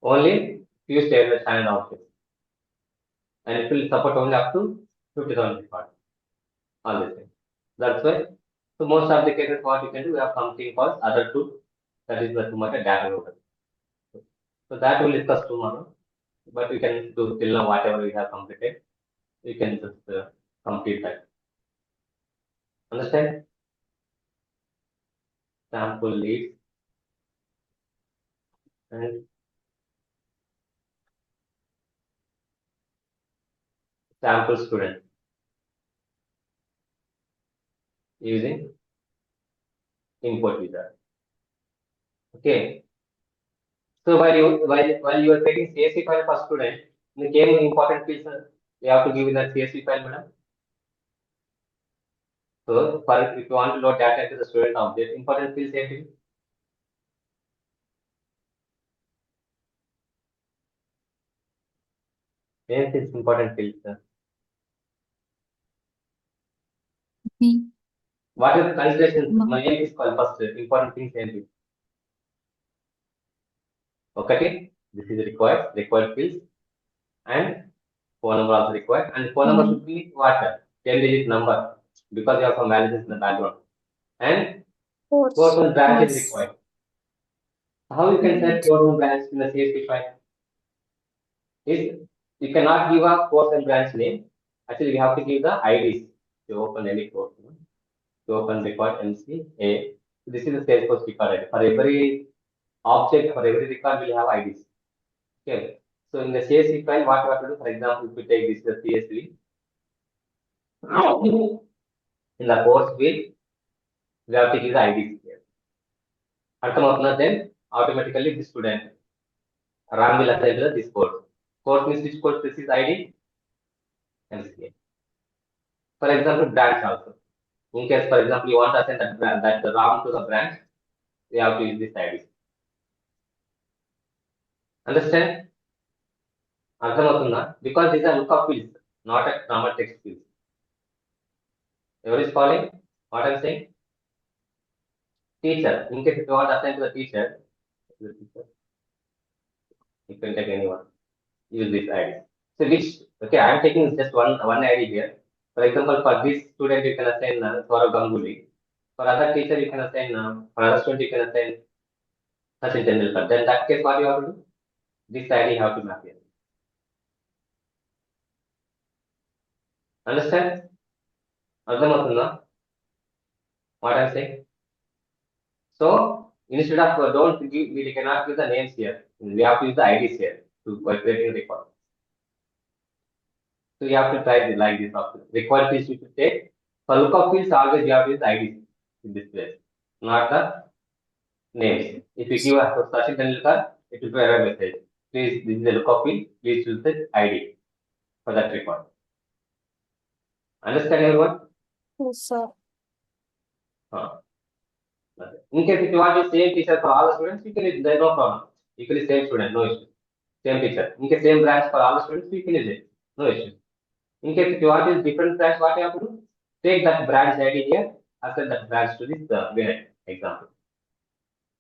only few standard objects. And it will support only up to 50,000 records. All this thing. That's why. So most of the cases, what you can do, we have something called other tool. That is the Tomata data loader. So that will discuss tomorrow. But we can do till now whatever we have completed. We can just complete that. Understand? Sample leads and sample student using import wizard. Okay. So while you are taking CSV file for student, in the came important piece, you have to give in that CSV file, madam. So if you want to load data into the student object, important field safety. Yes, it's important field, sir. B. What is the consideration? No. My name is called first important things safety. Okay, this is required fields, and phone number also required, and phone number should be what? 10-digit number because you have some values in the background, and course and branch is required. How you can set course and branch in the CSV file? Is you cannot give a course and branch name. Actually, we have to give the IDs to open any course. To open record MCA. This is the Salesforce record ID. For every object, for every record, we'll have IDs. Okay. So in the CSV file, what you have to do, for example, if we take this the CSV, in the course field, we have to give the IDs here. Then automatically the student RAM will assign to this course. Course means which course this is ID? MCA. For example, branch also. In case, for example, you want to assign that Ram to the branch, you have to use this ID. Understand? Because these are lookup fields, not a normal text fields. Everybody is following what I'm saying? Teacher. In case if you want to assign to the teacher, you can take anyone. Use this ID. So which I'm taking just one ID here. For example, for this student you can assign Saurabh Ganguly. For other teacher you can assign for other student you can assign Sachin Tendulkar. Then that case what you have to do? This ID you have to map here. Understand? What I'm saying? So instead of we cannot use the names here. We have to use the IDs here to creating a record. So you have to try it like this option. Required fields you should take. For lookup fields, always you have to use IDs in this place, not the names. If you give a Sachin Tendulkar, it will be error message. Please, this is a lookup field. Please use the ID for that record. Understand everyone? Yes, sir. In case if you want the same teacher for all the students, you can use. There is no problem. You can use same student, no issue. Same teacher. In case same branch for all the students, you can use it. No issue. In case if you want use different branch, what you have to do? Take that branch ID here, assign that branch to this winner example.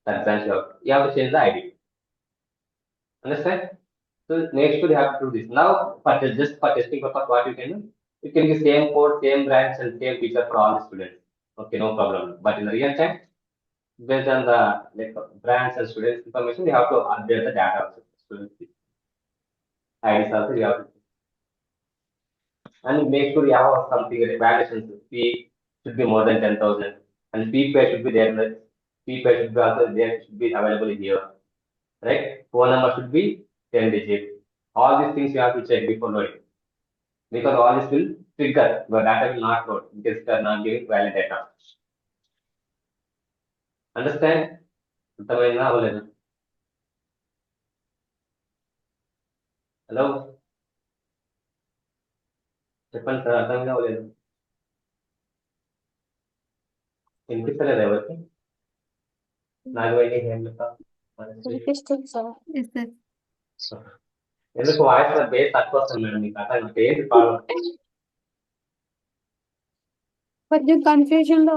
That branch you have to change the ID. Understand? So make sure you have to do this. Now, just for testing purpose, what you can do? You can use same code, same branch, and same teacher for all the students. Okay, no problem. But in the real time, based on the branch and students information, you have to update the data of the students. IDs also you have to. And make sure you have something evaluations. Fee should be more than 10,000, and fee pay should be there. Fee pay should be also there. Should be available here, right? Phone number should be 10 digits. All these things you have to check before loading, because all this will trigger your data will not load because you are not giving valid data. Understand? Hello. చెప్పండి sir అర్థం కావలేదు వినిపిస్తలేదు ఎవరికి నాకు వెళ్ళి ఏం చెప్తా వినిపిస్తుంది sir. Yes, sir. ఎందుకు వాయిస్ బేస్ తక్కువ వస్తుంది మేడం మీకు అర్థం ఏంటి ప్రాబ్లం కొంచెం కన్ఫ్యూజన్ లో